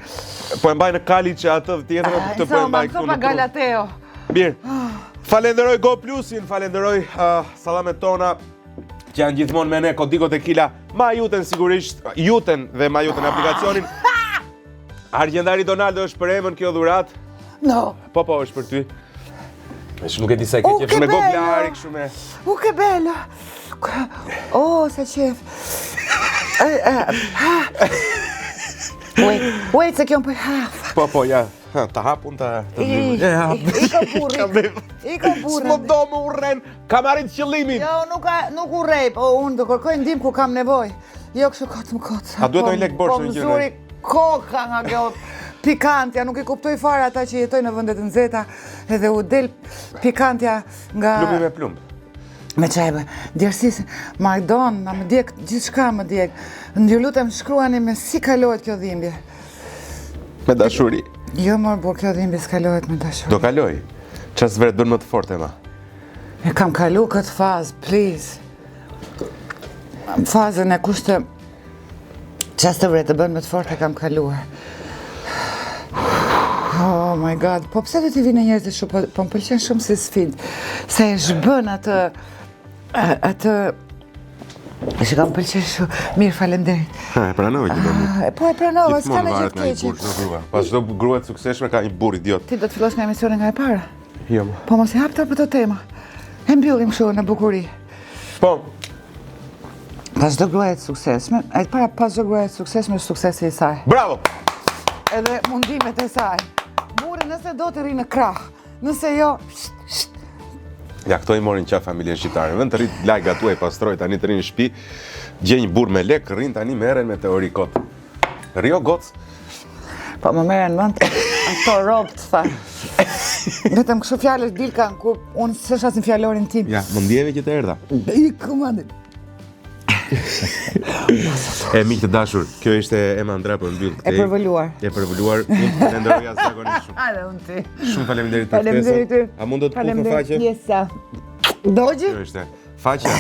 Po e mbaj në kaliqe atë tjetër, këtë po e mbaj këtu në Insomma, Galateo. Mirë. Falenderoj Go Plusin, falenderoj sallamet tona që janë gjithmonë me ne, Kodiko Tequila, Majuten sigurisht, Juten dhe Majuten aplikacionin. Argjendari Donaldo është për emën kjo dhurat. No. Po, është për ty. Nuk e di sa e ke qef, shumë me goglari, kështu me... Che bello! Sa qef! Wait, se kjo më për haf. Po, ja, ta hapun, ta dhlimu. I ka burri. S'mo do më urren, kam arrit qëllimin. Jo, nuk urrej, po unë do kërkoj ndim ku kam nevoj. Jo, kështu kotë më kotë. A duhet një lek borshë në gjërej? Po më zuri koka nga kjo pikantja, nuk I kuptoj fare ata që jetoj në vendet nxehta edhe u del pikantja nga... Plumbi me plumb. Me qajbe, djersisë, Mardon, na më djek, gjithë shka më djek. Ju lutem shkruani me si kalohet kjo dhimbje. Me dashuri. Jo, mor, bo, kjo dhimbje s'kalohet me dashuri. Do kaloj. Qas vret bën më të forte, ma? E kam kalu këtë fazë, please. Fazën e kushte... Qas të vret të bën më të forte kam kaluar. Oh my god, po pse do t'i vine njerëz të shumë, po më pëlqen shumë si sfidë. Se e zhbën atë... Që kam pëlqen shumë. Mirë, faleminderit. E pranove që do mirë. Po e pranova, s'ka në gjithë keqe. Pas çdo grua të sukseshme ka një burr idiot. Ti do të fillosh nga emisionin nga e para? Jo. Po mos I hap për të tema. E mbyllim kështu në bukuri. Po. Pas çdo gruaje të suksesshme, pas çdo gruaje të suksesshme është suksesi I saj. Bravo! Edhe mundimet e saj. Burri nëse do të rri në krah, nëse jo... Ja, këto I morin qa familjen shqiptare. Vend të rrit lajga tuaj pastroj, tani të rri në shtëpi, gjej një burr me lek, rrin tani merren me teori kot. Rio goc. Po më merren mend ato robt tha. Vetëm kështu fjalësh dilkan kur unë s'është as në fjalorin tim. Ja, më ndjeve që të erdha. I komandit. Miq të dashur, kjo ishte Ema Andra për mbyll këtej. E përvoluar. Unë falenderoj zakonisht shumë. Hajde unë ti. Shumë faleminderit për ftesën. A mund të të kuq në faqe? Jesa. Dogji? Kjo ishte faqja.